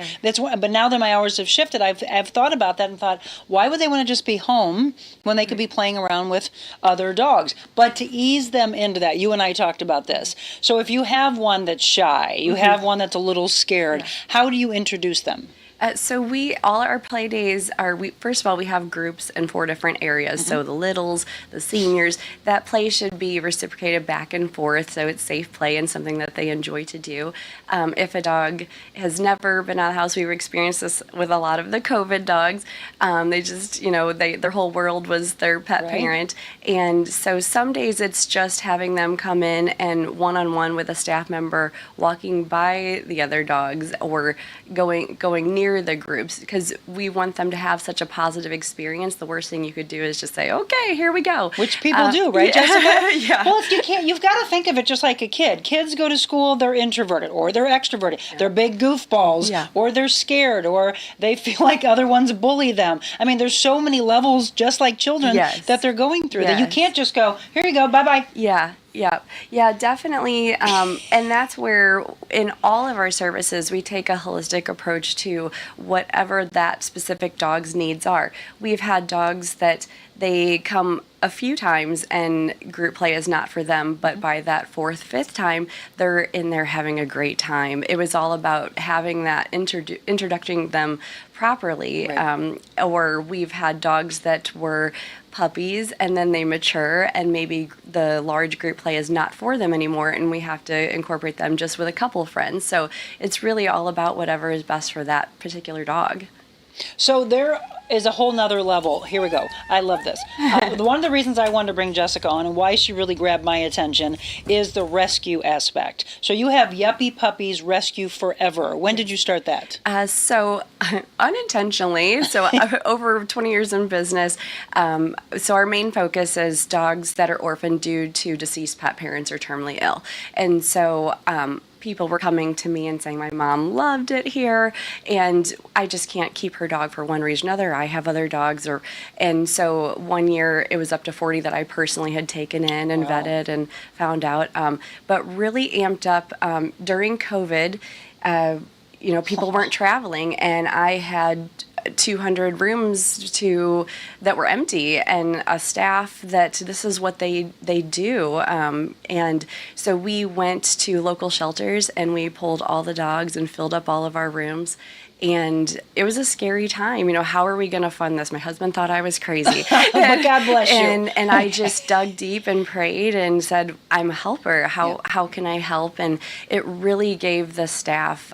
but now that my hours have shifted, I've thought about that and thought, why would they want to just be home when they could be playing around with other dogs? But to ease them into that, you and I talked about this. So if you have one that's shy, you have one that's a little scared, how do you introduce them? So all our play days first of all, we have groups in 4 different areas. So the littles, the seniors, that play should be reciprocated back and forth. So it's safe play and something that they enjoy to do. If a dog has never been out of the house, we've experienced this with a lot of the COVID dogs. They just, their whole world was their pet parent. And so some days it's just having them come in and one-on-one with a staff member, walking by the other dogs or going near the groups, because we want them to have such a positive experience. The worst thing you could do is just say, okay, here we go. Which people do, right, Jessica? Yeah. Well, you've got to think of it just like a kid. Kids go to school, they're introverted or they're extroverted. Yeah. They're big goofballs or they're scared or they feel like other ones bully them. I mean, there's so many levels, just like children, that they're going through that you can't just go, here you go, bye-bye. Yeah, definitely. And that's where in all of our services, we take a holistic approach to whatever that specific dog's needs are. We've had dogs that they come a few times and group play is not for them, but by that 4th, 5th time, they're in there having a great time. It was all about having that introducing them properly. Or we've had dogs that were puppies and then they mature and maybe the large group play is not for them anymore and we have to incorporate them just with a couple friends. So it's really all about whatever is best for that particular dog. So there is a whole nother level. Here we go. I love this. One of the reasons I wanted to bring Jessica on and why she really grabbed my attention is the rescue aspect. So you have Yuppy Puppies Rescue Forever. When did you start that? So unintentionally, over 20 years in business. So our main focus is dogs that are orphaned due to deceased pet parents or terminally ill. And so people were coming to me and saying, my mom loved it here, and I just can't keep her dog for one reason or another. I have other dogs. And so one year it was up to 40 that I personally had taken in and vetted and found out. But really amped up during COVID, people weren't traveling, and I had 200 rooms that were empty and a staff that this is what they do. And so we went to local shelters and we pulled all the dogs and filled up all of our rooms. And it was a scary time. How are we going to fund this? My husband thought I was crazy. But God bless you. And I just dug deep and prayed and said, I'm a helper. How can I help? And it really gave the staff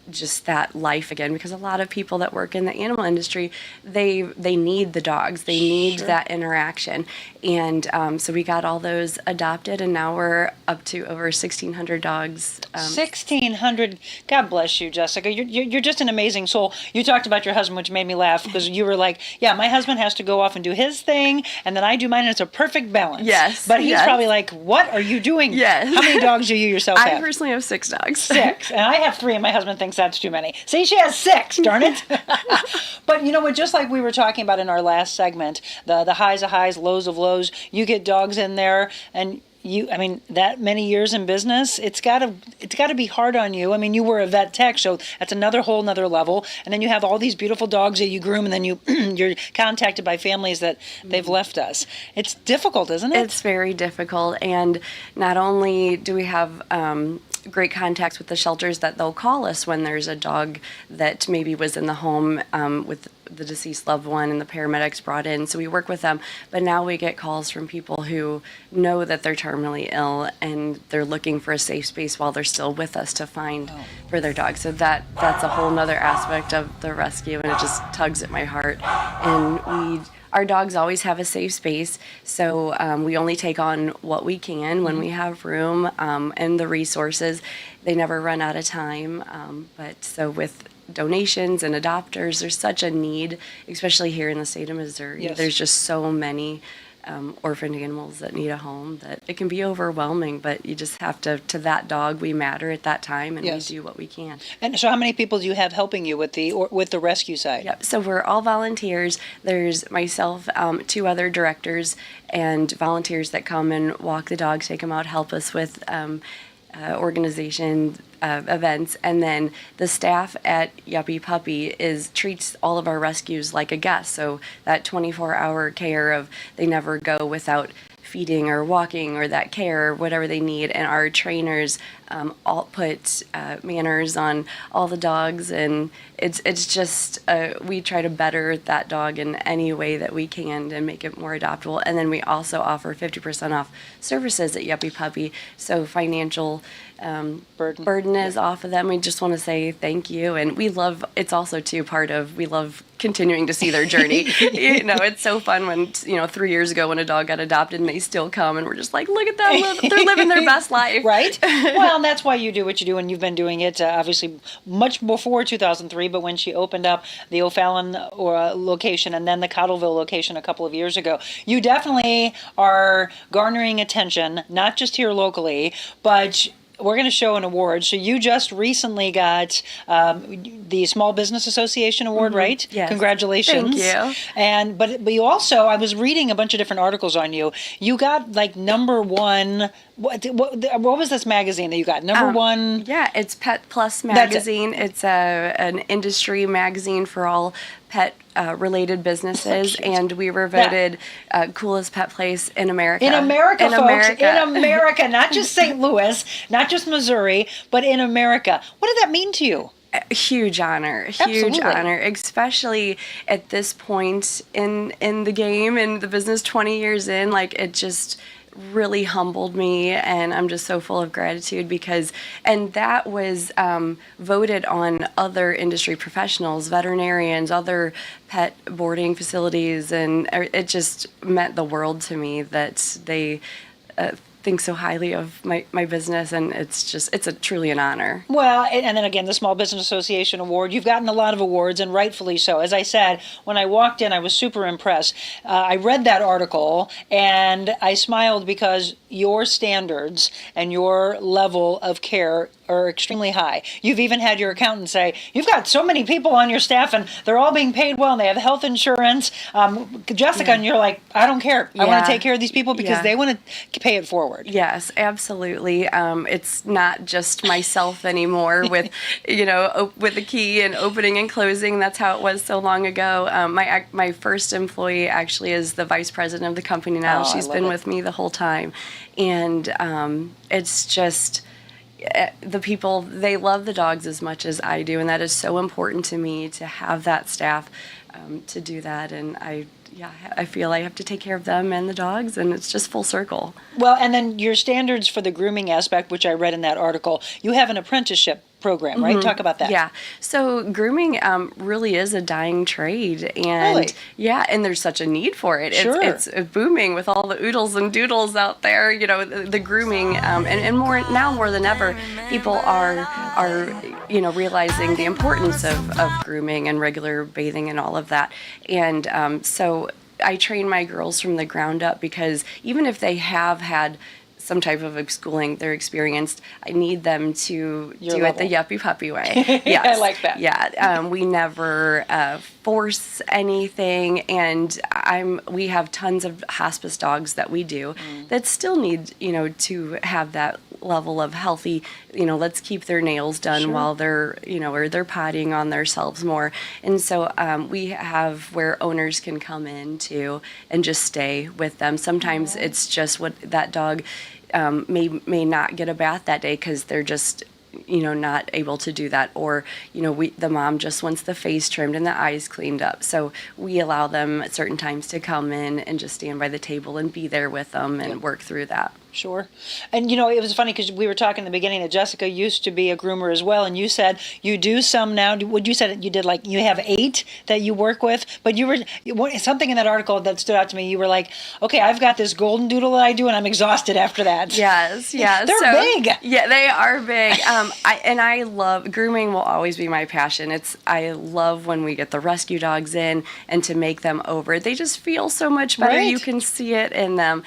just that life again, because a lot of people that work in the animal industry, they need the dogs, they need that interaction, and so we got all those adopted, and now we're up to over 1,600 dogs. 1,600. God bless you, Jessica. You're just an amazing soul. You talked about your husband, which made me laugh because you were like, yeah, my husband has to go off and do his thing, and then I do mine, and it's a perfect balance. Yes. But he's probably like, what are you doing? Yes. How many dogs do you yourself have? I personally have 6 dogs. 6. And I have 3, and my husband thinks that's too many. See, she has 6, darn it. But you know what, just like we were talking about in our last segment, the highs of highs, lows of lows, you get dogs in there, and I mean, that many years in business, it's got to be hard on you. I mean, you were a vet tech, so that's another whole nother level. And then you have all these beautiful dogs that you groom, and then you're contacted by families that they've left us. It's difficult, isn't it? It's very difficult, and not only do we have great contacts with the shelters that they'll call us when there's a dog that maybe was in the home with the deceased loved one and the paramedics brought in, so we work with them. But now we get calls from people who know that they're terminally ill and they're looking for a safe space while they're still with us to find for their dog. So that's a whole nother aspect of the rescue, and it just tugs at my heart. And our dogs always have a safe space, so we only take on what we can when we have room and the resources. They never run out of time. But so with donations and adopters, there's such a need, especially here in the state of Missouri. Yes. There's just so many orphaned animals that need a home that it can be overwhelming, but you just have to that dog, we matter at that time, and Yes. we do what we can. And so how many people do you have helping you with the rescue side? Yep. So we're all volunteers. There's myself, 2 other directors, and volunteers that come and walk the dogs, take them out, help us with organization events, and then the staff at Yuppy Puppy treats all of our rescues like a guest. So that 24-hour care of they never go without feeding or walking or that care or whatever they need, and our trainers all put manners on all the dogs, and it's just we try to better that dog in any way that we can and make it more adoptable. And then we also offer 50% off services at Yuppy Puppy, so financial burden is off of them. We just want to say thank you, and we love, it's also too part of, we love continuing to see their journey. You know, it's so fun when 3 years ago when a dog got adopted and they still come, and we're just like, look at them, they're living their best life. Right? Well, and that's why you do what you do, and you've been doing it obviously much before 2003, but when she opened up the O'Fallon location and then the Cottleville location a couple of years ago, you definitely are garnering attention, not just here locally, but we're going to show an award. So you just recently got the Small Business Association Award, right? Yes. Congratulations. Thank you. But you also, I was reading a bunch of different articles on you. You got like #1. What was this magazine that you got? #1? Yeah, it's Pet Plus magazine. It's an industry magazine for all pet related businesses, and we were voted coolest pet place in America. In America, folks. In America, not just St. Louis, not just Missouri, but in America. What did that mean to you? A huge honor, Absolutely. honor, especially at this point in the game and the business 20 years in. Like, it just really humbled me, and I'm just so full of gratitude and that was voted on other industry professionals, veterinarians, other pet boarding facilities, and it just meant the world to me that they think so highly of my business, and it's truly an honor. Well, and then again, the Small Business Association Award. You've gotten a lot of awards, and rightfully so. As I said, when I walked in, I was super impressed. I read that article, and I smiled because your standards and your level of care are extremely high. You've even had your accountant say, you've got so many people on your staff, and they're all being paid well, and they have health insurance. Jessica, and you're like, I don't care. I want to take care of these people because they want to pay it forward. Yes, absolutely. It's not just myself anymore with, with the key and opening and closing. That's how it was so long ago. My first employee actually is the vice president of the company now. She's been with me the whole time. And it's just, the people, they love the dogs as much as I do. And that is so important to me to have that staff to do that. And I feel I have to take care of them and the dogs, and it's just full circle. Well, and then your standards for the grooming aspect, which I read in that article, you have an apprenticeship program, right? Talk about that. Yeah. So grooming really is a dying trade, and Really? and there's such a need for it. Sure. It's booming with all the oodles and doodles out there. The grooming, and more now more than ever, people are realizing the importance of grooming and regular bathing and all of that. And so I train my girls from the ground up, because even if they have had some type of schooling they're experienced, I need them to Your do level. it the Yuppy Puppy way. Yes. I like that. Yeah, we never force anything, and we have tons of hospice dogs that we do that still need, to have that level of healthy, let's keep their nails done while they're, or they're pottying on themselves more. And so we have where owners can come in too and just stay with them. Sometimes it's just what that dog may not get a bath that day because they're just not able to do that, or the mom just wants the face trimmed and the eyes cleaned up, so we allow them at certain times to come in and just stand by the table and be there with them and work through that. Sure. And, it was funny because we were talking in the beginning that Jessica used to be a groomer as well. And you said you do some now. What you said you did, like, you have 8 that you work with. But something in that article that stood out to me. You were like, okay, I've got this golden doodle that I do and I'm exhausted after that. Yes. They're big. Yeah, they are big. I love, grooming will always be my passion. I love when we get the rescue dogs in and to make them over. They just feel so much better. Right. You can see it in them.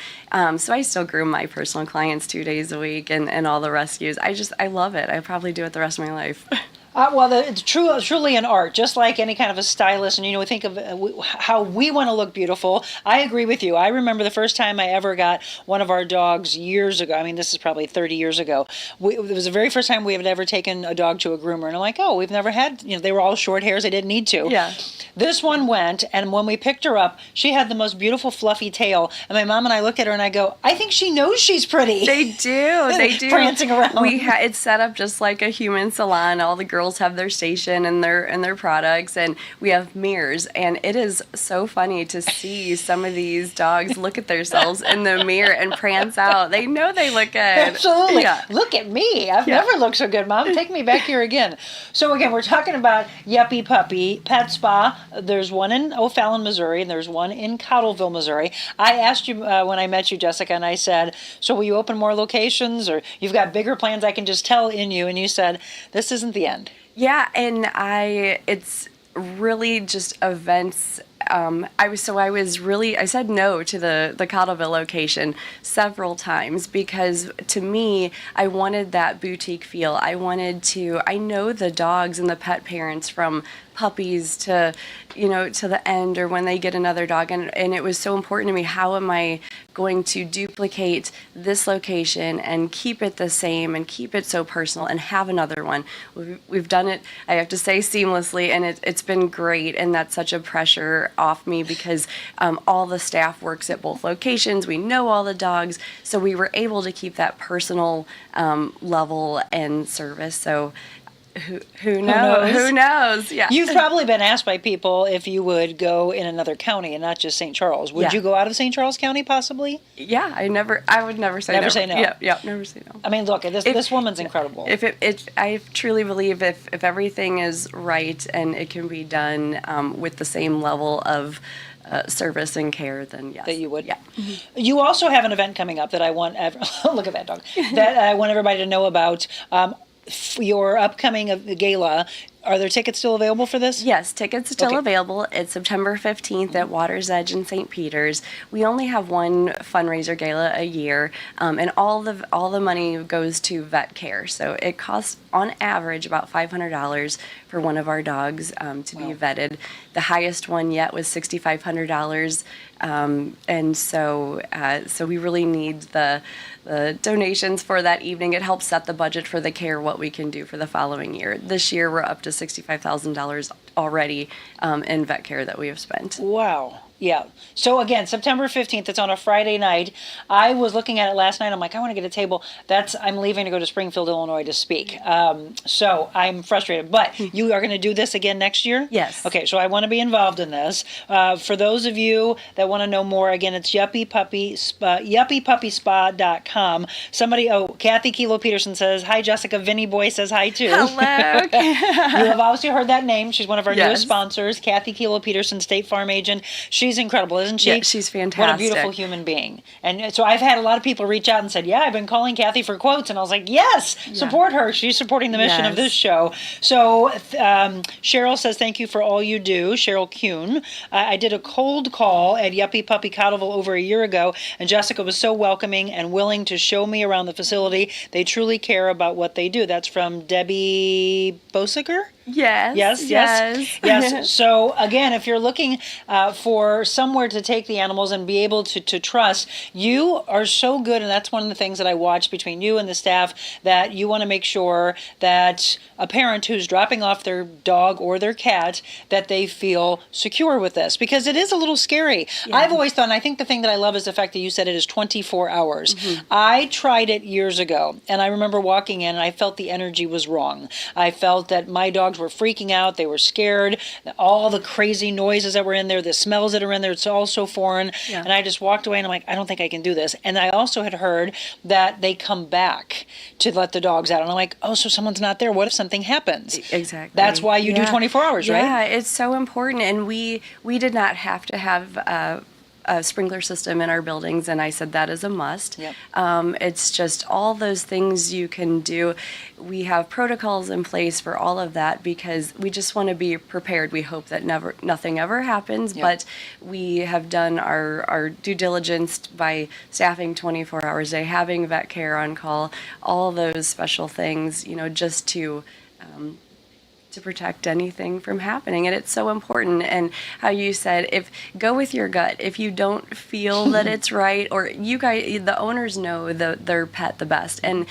So I still groom my personal clients 2 days a week and all the rescues. I love it. I probably do it the rest of my life. Well, it's truly an art, just like any kind of a stylist. And, we think of how we want to look beautiful. I agree with you. I remember the first time I ever got one of our dogs years ago. I mean, this is probably 30 years ago. It was the very first time we had ever taken a dog to a groomer. And I'm like, we've never had, they were all short hairs. They didn't need to. Yeah. This one went, and when we picked her up, she had the most beautiful fluffy tail. And my mom and I looked at her and I go, I think she knows she's pretty. They do. Prancing around. It's set up just like a human salon. All the girls have their station and their products, and we have mirrors, and it is so funny to see some of these dogs look at themselves in the mirror and prance out. They know they look good. Absolutely. Yeah. Look at me. I've never looked so good, Mom. Take me back here again. So again, we're talking about Yuppy Puppy Pet Spa. There's one in O'Fallon, Missouri, and there's one in Cottleville, Missouri. I asked you when I met you, Jessica, and I said, so will you open more locations, or you've got bigger plans? I can just tell in you. And you said, this isn't the end. Yeah, and it's really just events. I said no to the Cottleville location several times because to me, I wanted that boutique feel. I know the dogs and the pet parents from puppies to the end or when they get another dog, and it was so important to me. How am I going to duplicate this location and keep it the same and keep it so personal and have another one? We've done it, I have to say, seamlessly, and it's been great, and that's such a pressure off me because all the staff works at both locations. We know all the dogs, so we were able to keep that personal level and service. So who knows? Who knows? Yeah. You've probably been asked by people if you would go in another county and not just St. Charles. Would you go out of St. Charles County possibly? Yeah, I would never say no. Never say no. Yeah, never say no. I mean, look, this woman's incredible. I truly believe if everything is right and it can be done with the same level of service and care, then yes. That you would? Yeah. You also have an event coming up that I want, look at that dog, that I want everybody to know about. Your upcoming gala. Are there tickets still available for this? Yes, tickets still available. It's September 15th at Water's Edge in St. Peters. We only have one fundraiser gala a year, and all the money goes to vet care. So it costs, on average, about $500 for one of our dogs to be vetted. The highest one yet was $6,500, and so we really need the donations for that evening. It helps set the budget for the care, what we can do for the following year. This year, we're up to $65,000 already in vet care that we have spent. Wow. Yeah. So again, September 15th, it's on a Friday night. I was looking at it last night. I'm like, I want to get a table. I'm leaving to go to Springfield, Illinois to speak. So I'm frustrated. But you are going to do this again next year? Yes. Okay, so I want to be involved in this. For those of you that want to know more, again, it's Yuppy Puppy Spa, YuppyPuppySpa.com. Kathy Kilo Peterson says, hi, Jessica. Vinny Boy says hi, too. Hello. You have obviously heard that name. She's one of our Yes. newest sponsors, Kathy Kilo Peterson, State Farm agent. She's She's incredible, isn't she? Yeah, she's fantastic. What a beautiful human being. And so I've had a lot of people reach out and said, yeah, I've been calling Kathy for quotes. And I was like, yes, support her. She's supporting the mission of this show. So Cheryl says, thank you for all you do. Cheryl Kuhn. I did a cold call at Yuppy Puppy Cottleville over a year ago, and Jessica was so welcoming and willing to show me around the facility. They truly care about what they do. That's from Debbie Bosiger? Yes. So again, if you're looking for somewhere to take the animals and be able to trust, you are so good, and that's one of the things that I watch between you and the staff, that you want to make sure that a parent who's dropping off their dog or their cat, that they feel secure with this, because it is a little scary. I've always thought, and I think the thing that I love is the fact that you said it is 24 hours. I tried it years ago, and I remember walking in and I felt the energy was wrong. I felt that my dogs were freaking out. They were scared. All the crazy noises that were in there, the smells that are in there, it's all so foreign. And I just walked away and I'm like, I don't think I can do this. And I also had heard that they come back to let the dogs out. And I'm like, oh, so someone's not there. What if something happens? Exactly. That's why you do 24 hours, right? Yeah, it's so important. And we did not have to have a sprinkler system in our buildings, and I said that is a must. It's just all those things you can do. We have protocols in place for all of that because we just want to be prepared. We hope that nothing ever happens, but we have done our due diligence by staffing 24 hours a day, having vet care on call, all those special things, just to protect anything from happening. And it's so important. And how you said, go with your gut. If you don't feel that it's right, or you guys, the owners know their pet the best. And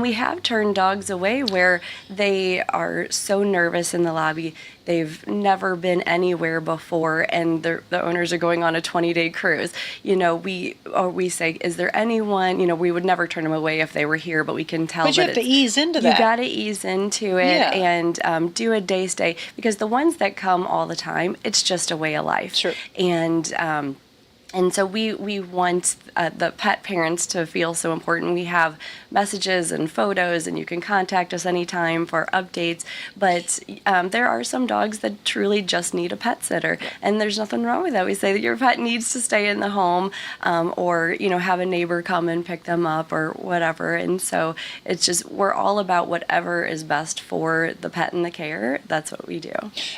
we have turned dogs away where they are so nervous in the lobby. They've never been anywhere before, and the owners are going on a 20-day cruise. We say, is there anyone? We would never turn them away if they were here, but we can tell. But you have to ease into that. You got to ease into it and do a day stay, because the ones that come all the time, it's just a way of life. Sure. And so we want the pet parents to feel so important. We have messages and photos, and you can contact us anytime for updates. But there are some dogs that truly just need a pet sitter, and there's nothing wrong with that. We say that your pet needs to stay in the home, or have a neighbor come and pick them up or whatever. And so it's just, we're all about whatever is best for the pet and the care. That's what we do.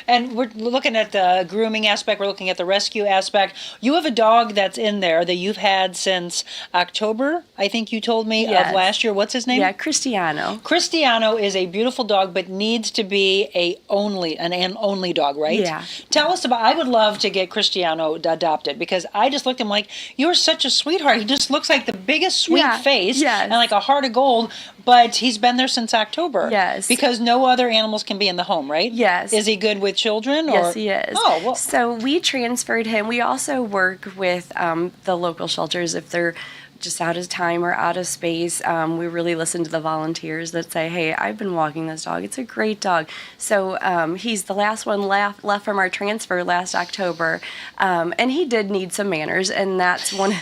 And we're looking at the grooming aspect. We're looking at the rescue aspect. You have a dog that's in there that you've had since October, I think you told me, of last year. What's his name? Yeah, Cristiano. Cristiano is a beautiful dog, but needs to be an only dog, right? Yeah. Tell us about, I would love to get Cristiano adopted, because I just looked at him like, you're such a sweetheart. He just looks like the biggest sweet face and like a heart of gold, but he's been there since October. Yes. Because no other animals can be in the home, right? Yes. Is he good with children? Yes, he is. Oh, well. So we transferred him. We also work with the local shelters if they're just out of time or out of space. We really listen to the volunteers that say, hey, I've been walking this dog. It's a great dog. So he's the last one left from our transfer last October. And he did need some manners, and that's one.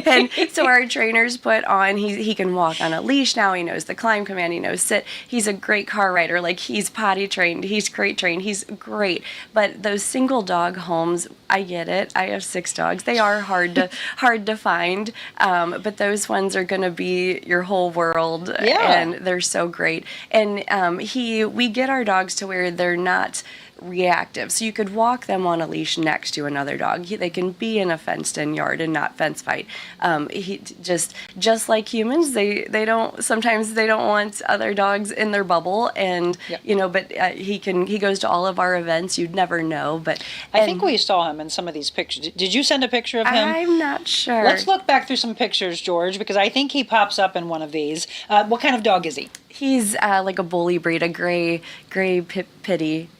And so our trainers put on, he can walk on a leash now. He knows the climb command. He knows sit. He's a great car rider. Like, he's potty trained. He's crate trained. He's great. But those single dog homes, I get it. I have 6 dogs. They are hard to find. But those ones are going to be your whole world, and they're so great. And we get our dogs to where they're not reactive, so you could walk them on a leash next to another dog. They can be in a fenced-in yard and not fence fight. He just like humans, they sometimes they don't want other dogs in their bubble, and but he goes to all of our events. You'd never know, but I think we saw him in some of these pictures. Did you send a picture of him? I'm not sure. Let's look back through some pictures, George, because I think he pops up in one of these. What kind of dog is he? He's like a bully breed, a gray pitty.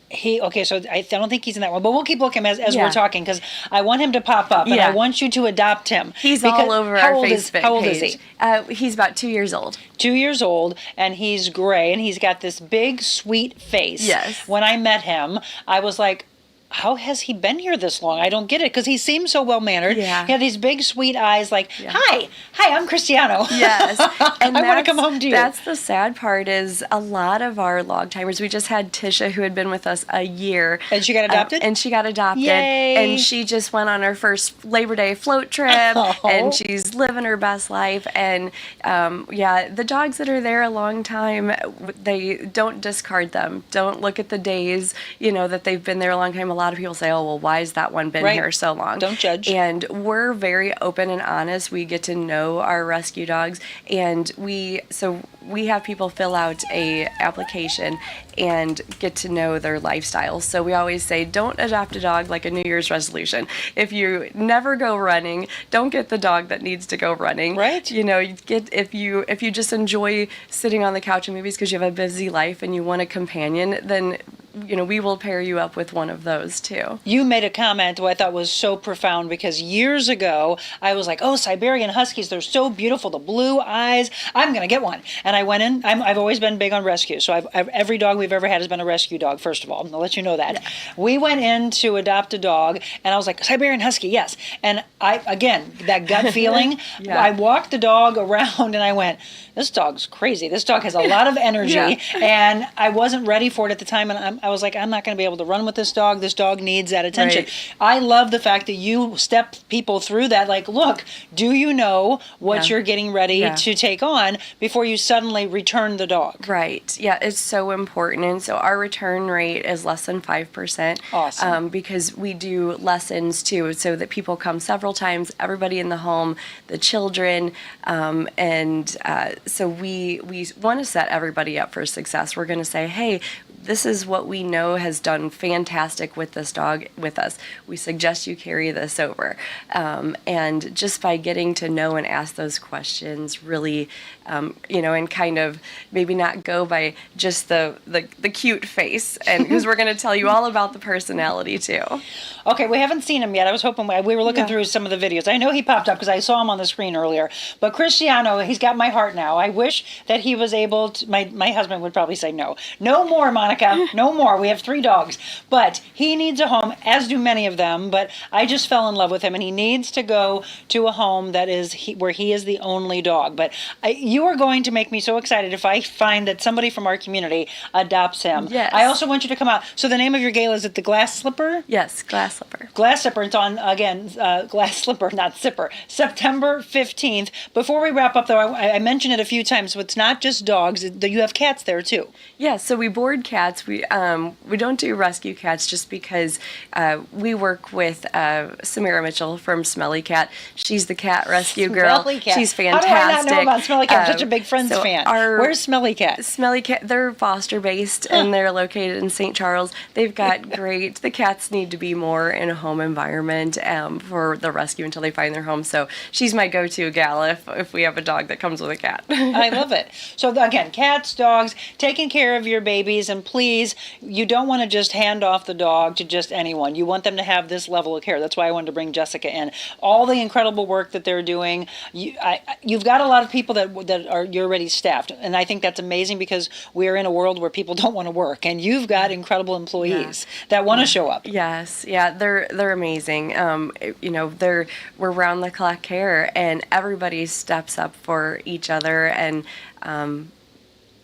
So I don't think he's in that one, but we'll keep looking as we're talking, because I want him to pop up, and I want you to adopt him. He's all over our Facebook page. How old is he? He's about 2 years old. 2 years old, and he's gray, and he's got this big, sweet face. Yes. When I met him, I was like, how has he been here this long? I don't get it, because he seems so well-mannered. Yeah. He had these big, sweet eyes like, hi, I'm Cristiano. Yes. And I want to come home to you. That's the sad part is a lot of our log timers, we just had Tisha who had been with us a year. And she got adopted? Yay. And she just went on her first Labor Day float trip, and she's living her best life. And the dogs that are there a long time, they don't discard them. Don't look at the days, that they've been there a long time. A lot of people say, oh, well, why has that one been here so long? Don't judge. And we're very open and honest. We get to know our rescue dogs, and we have people fill out a application and get to know their lifestyle. So we always say, don't adopt a dog like a New Year's resolution. If you never go running, don't get the dog that needs to go running. Right. You get if you just enjoy sitting on the couch and movies because you have a busy life and you want a companion, then we will pair you up with one of those too. You made a comment that I thought was so profound, because years ago I was like, oh, Siberian Huskies, they're so beautiful, the blue eyes, I'm going to get one. And I went in, I've always been big on rescue. So every dog we've ever had has been a rescue dog, first of all. I'll let you know that. We went in to adopt a dog, and I was like, Siberian Husky, yes. And that gut feeling, I walked the dog around and I went, this dog's crazy. This dog has a lot of energy. And I wasn't ready for it at the time. And I was like, I'm not going to be able to run with this dog. This dog needs that attention. Right. I love the fact that you step people through that. Like, look, do you know what you're getting ready to take on before you suddenly return the dog? Right. Yeah, it's so important. And so our return rate is less than 5%. Awesome. Because we do lessons too, so that people come several times, everybody in the home, the children, so we want to set everybody up for success. We're going to say, hey, this is what we know has done fantastic with this dog with us. We suggest you carry this over. And just by getting to know and ask those questions, really, and kind of maybe not go by just the cute face, and because we're going to tell you all about the personality too. Okay, we haven't seen him yet. I was hoping we were looking through some of the videos. I know he popped up because I saw him on the screen earlier. But Cristiano, he's got my heart now. I wish that he was able to. My husband would probably say no. No more, Monica. No more. We have 3 dogs. But he needs a home, as do many of them. But I just fell in love with him, and he needs to go to a home that is where he is the only dog. But you are going to make me so excited if I find that somebody from our community adopts him. Yes. I also want you to come out. So the name of your gala, is it the Glass Slipper? Yes, Glass Slipper. Glass Slipper. It's on, again, Glass Slipper, not Zipper, September 15th. Before we wrap up, though, I mentioned it a few times, so it's not just dogs. You have cats there, too. Yeah, so we board cats. We don't do rescue cats just because we work with Samira Mitchell from Smelly Cat. She's the cat rescue girl. Smelly Cat. She's fantastic. How do I not know about Smelly Cat? I'm such a big Friends fan. Where's Smelly Cat? Smelly Cat, they're foster based and they're located in St. Charles. They've got great, the cats need to be more in a home environment for the rescue until they find their home. So she's my go-to gal if we have a dog that comes with a cat. I love it. So again, cats, dogs, taking care of your babies, and please, you don't want to just hand off the dog to just anyone. You want them to have this level of care. That's why I wanted to bring Jessica in. All the incredible work that they're doing. You've got a lot of people you're already staffed, and I think that's amazing because we're in a world where people don't want to work, and you've got incredible employees that want to show up. Yes, yeah, they're amazing. We're round the clock care, and everybody steps up for each other, and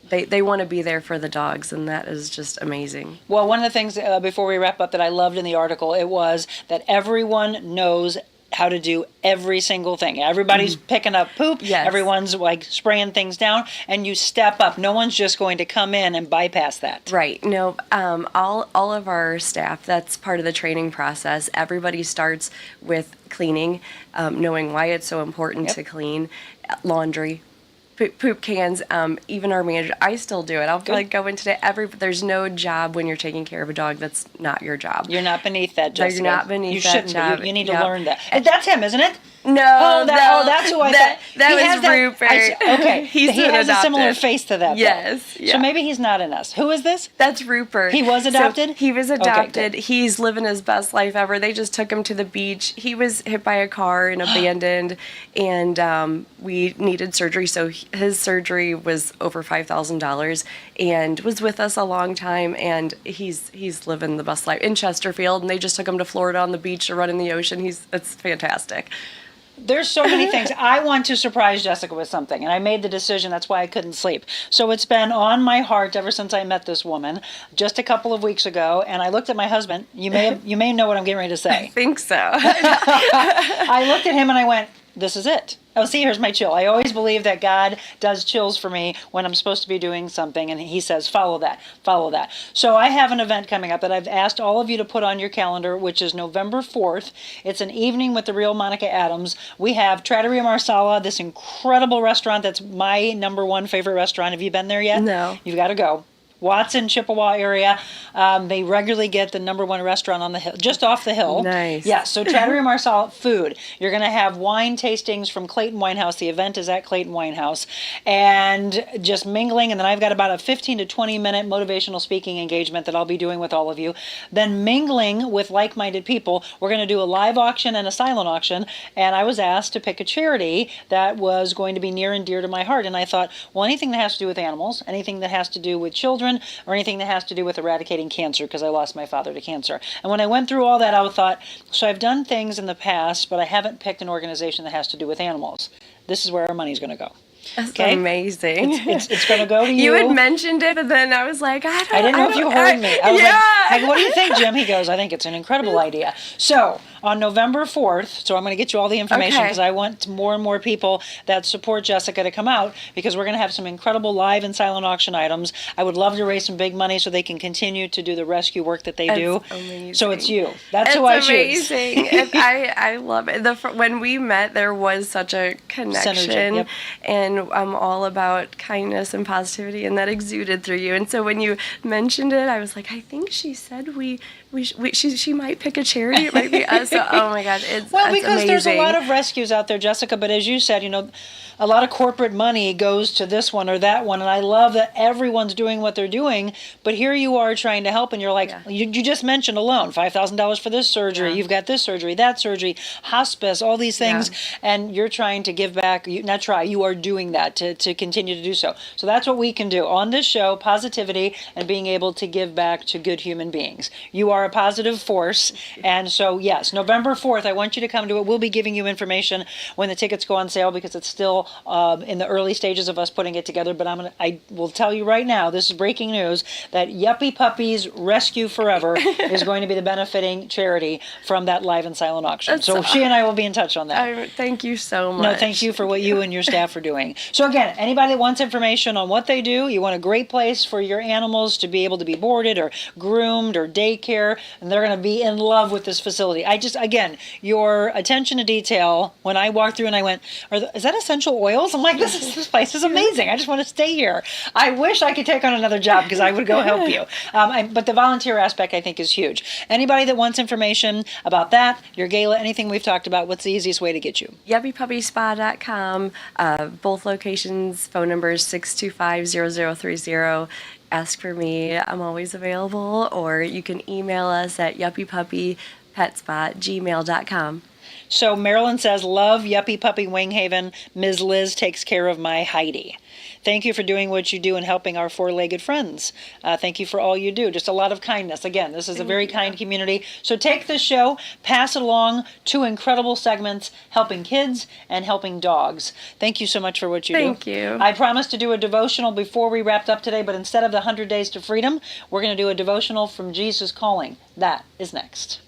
they want to be there for the dogs, and that is just amazing. Well, one of the things before we wrap up that I loved in the article, it was that everyone knows how to do every single thing. Everybody's picking up poop. Yes. Everyone's like spraying things down, and you step up. No one's just going to come in and bypass that. Right. No, all of our staff, that's part of the training process. Everybody starts with cleaning, knowing why it's so important to clean, laundry, poop cans, even our manager, I still do it. I'll go in today. There's no job when you're taking care of a dog that's not your job. You're not beneath that, Jessica. You're not beneath you that shouldn't job. You need to learn that. And that's him, isn't it? No, that's who I thought. That He was has that- Rupert. Okay, He's he been has a similar adopted. face to that. though. Yes. Yeah. So maybe he's not in us. Who is this? That's Rupert. He was adopted? So he was Okay, adopted. good. He's living his best life ever. They just took him to the beach. He was hit by a car and abandoned, and we needed surgery. So his surgery was over $5,000, and was with us a long time. And he's living the best life in Chesterfield. And they just took him to Florida on the beach to run in the ocean. It's fantastic. There's so many things. I want to surprise Jessica with something, and I made the decision. That's why I couldn't sleep. So it's been on my heart ever since I met this woman just a couple of weeks ago, and I looked at my husband. You may know what I'm getting ready to say. I think so. I looked at him and I went, this is it. Oh, see, here's my chill. I always believe that God does chills for me when I'm supposed to be doing something, and he says, follow that, follow that. So I have an event coming up that I've asked all of you to put on your calendar, which is November 4th. It's an evening with the real Monica Adams. We have Trattoria Marsala, this incredible restaurant that's my #1 favorite restaurant. Have you been there yet? No. You've got to go. Watson, Chippewa area. They regularly get the #1 restaurant on the hill, just off the hill. Nice. Yeah, so Trattoria Marsala food. You're going to have wine tastings from Clayton Winehouse. The event is at Clayton Winehouse. And just mingling. And then I've got about a 15 to 20 minute motivational speaking engagement that I'll be doing with all of you. Then mingling with like-minded people. We're going to do a live auction and a silent auction. And I was asked to pick a charity that was going to be near and dear to my heart. And I thought, well, anything that has to do with animals, anything that has to do with children, or anything that has to do with eradicating cancer, because I lost my father to cancer. And when I went through all that, I thought, so I've done things in the past, but I haven't picked an organization that has to do with animals. This is where our money's going to go. That's amazing. It's going to go to you. You had mentioned it, but then I was like, I didn't know if you heard me. I was yeah. like, what do you think, Jim? He goes, I think it's an incredible idea. So on November 4th, so I'm going to get you all the information because I want more and more people that support Jessica to come out, because we're going to have some incredible live and silent auction items. I would love to raise some big money so they can continue to do the rescue work that they do. Amazing. So it's you. That's who I choose. Amazing. I love it. When we met, there was such a connection. Synergy, yep. And I'm all about kindness and positivity, and that exuded through you. And so when you mentioned it, I was like, I think she said she might pick a charity. It might be us. So, oh my God, it's well, because amazing. there's a lot of rescues out there, Jessica. But as you said, a lot of corporate money goes to this one or that one, and I love that everyone's doing what they're doing. But here you are trying to help, and you're like, you just mentioned alone $5,000 for this surgery. Yeah. You've got this surgery, that surgery, hospice, all these things, and you're trying to give back. You are doing that to continue to do so. So that's what we can do on this show: positivity and being able to give back to good human beings. You are a positive force, and so yes, November 4th, I want you to come to it. We'll be giving you information when the tickets go on sale, because it's still in the early stages of us putting it together. But I will tell you right now, this is breaking news, that Yuppy Puppies Rescue Forever is going to be the benefiting charity from that live and silent auction. So she and I will be in touch on that. Thank you so much. No, thank you for what you and your staff are doing. So again, anybody that wants information on what they do, you want a great place for your animals to be able to be boarded or groomed or daycare, and they're going to be in love with this facility. Again, your attention to detail, when I walked through and I went, is that essential oils? I'm like, this place is amazing. I just want to stay here. I wish I could take on another job, because I would go help you. But the volunteer aspect, I think, is huge. Anybody that wants information about that, your gala, anything we've talked about, what's the easiest way to get you? YuppyPuppySpa.com. Both locations, phone numbers 625-0030. Ask for me. I'm always available. Or you can email us at yuppypuppypetspa@gmail.com. So Marilyn says, love Yuppy Puppy Wing Haven. Ms. Liz takes care of my Heidi. Thank you for doing what you do and helping our four-legged friends. Thank you for all you do. Just a lot of kindness. Again, this is a very kind community. So take this show, pass it along. 2 incredible segments, helping kids and helping dogs. Thank you so much for what you do. Thank you. I promised to do a devotional before we wrapped up today, but instead of the 100 Days to Freedom, we're going to do a devotional from Jesus Calling. That is next.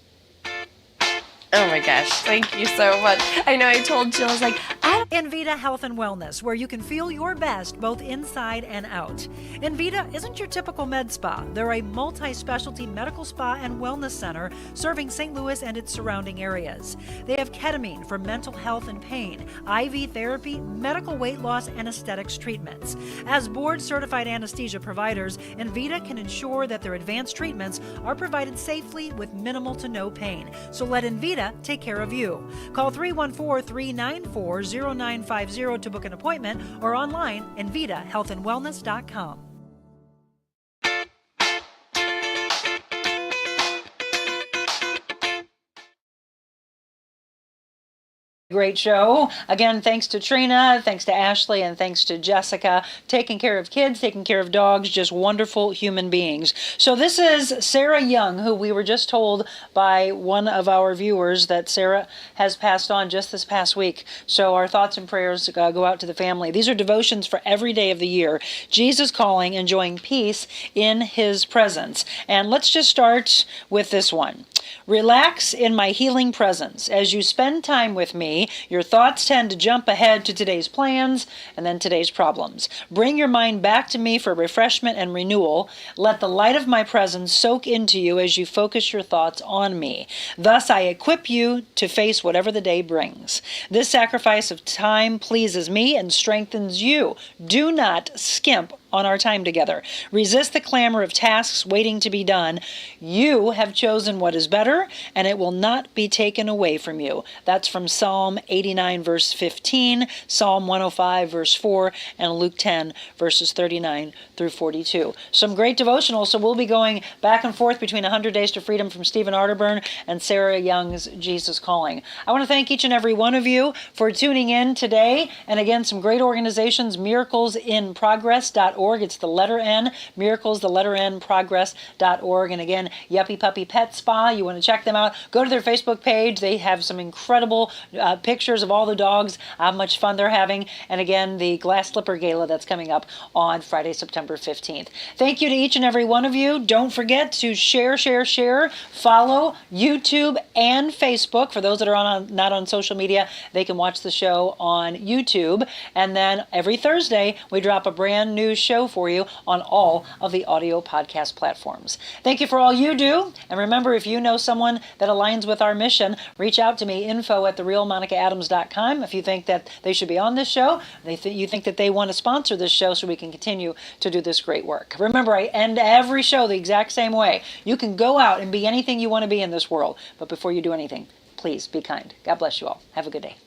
Oh my gosh, thank you so much. I know I told Jill, I was like, Envita Health and Wellness, where you can feel your best both inside and out. Envita isn't your typical med spa. They're a multi-specialty medical spa and wellness center serving St. Louis and its surrounding areas. They have ketamine for mental health and pain, IV therapy, medical weight loss, and aesthetics treatments. As board-certified anesthesia providers, Envita can ensure that their advanced treatments are provided safely with minimal to no pain. So let Envita take care of you. Call 314-394-0950 to book an appointment or online envitahealthandwellness.com. Great show. Again, thanks to Trina, thanks to Ashley, and thanks to Jessica. Taking care of kids, taking care of dogs, just wonderful human beings. So this is Sarah Young, who we were just told by one of our viewers that Sarah has passed on just this past week. So our thoughts and prayers go out to the family. These are devotions for every day of the year. Jesus calling, enjoying peace in his presence. And let's just start with this one. Relax in my healing presence. As you spend time with me, your thoughts tend to jump ahead to today's plans and then today's problems. Bring your mind back to me for refreshment and renewal. Let the light of my presence soak into you as you focus your thoughts on me. Thus, I equip you to face whatever the day brings. This sacrifice of time pleases me and strengthens you. Do not skimp on our time together. Resist the clamor of tasks waiting to be done. You have chosen what is better, and it will not be taken away from you. That's from Psalm 89, verse 15, Psalm 105, verse 4, and Luke 10, verses 39 through 42. Some great devotionals, so we'll be going back and forth between 100 Days to Freedom from Stephen Arterburn and Sarah Young's Jesus Calling. I want to thank each and every one of you for tuning in today. And again, some great organizations, miraclesinprogress.org. It's the letter N, miracles, the letter N, progress.org. And again, Yuppy Puppy Pet Spa. You want to check them out. Go to their Facebook page. They have some incredible pictures of all the dogs, how much fun they're having. And again, the Glass Slipper Gala that's coming up on Friday, September 15th. Thank you to each and every one of you. Don't forget to share. Follow YouTube and Facebook. For those that are not on social media, they can watch the show on YouTube. And then every Thursday, we drop a brand new show for you on all of the audio podcast platforms. Thank you for all you do. And remember, if you know someone that aligns with our mission, reach out to me, info@TheRealMonicaAdams.com. If you think that they should be on this show, you think that they want to sponsor this show so we can continue to do this great work. Remember, I end every show the exact same way. You can go out and be anything you want to be in this world, but before you do anything, please be kind. God bless you all. Have a good day.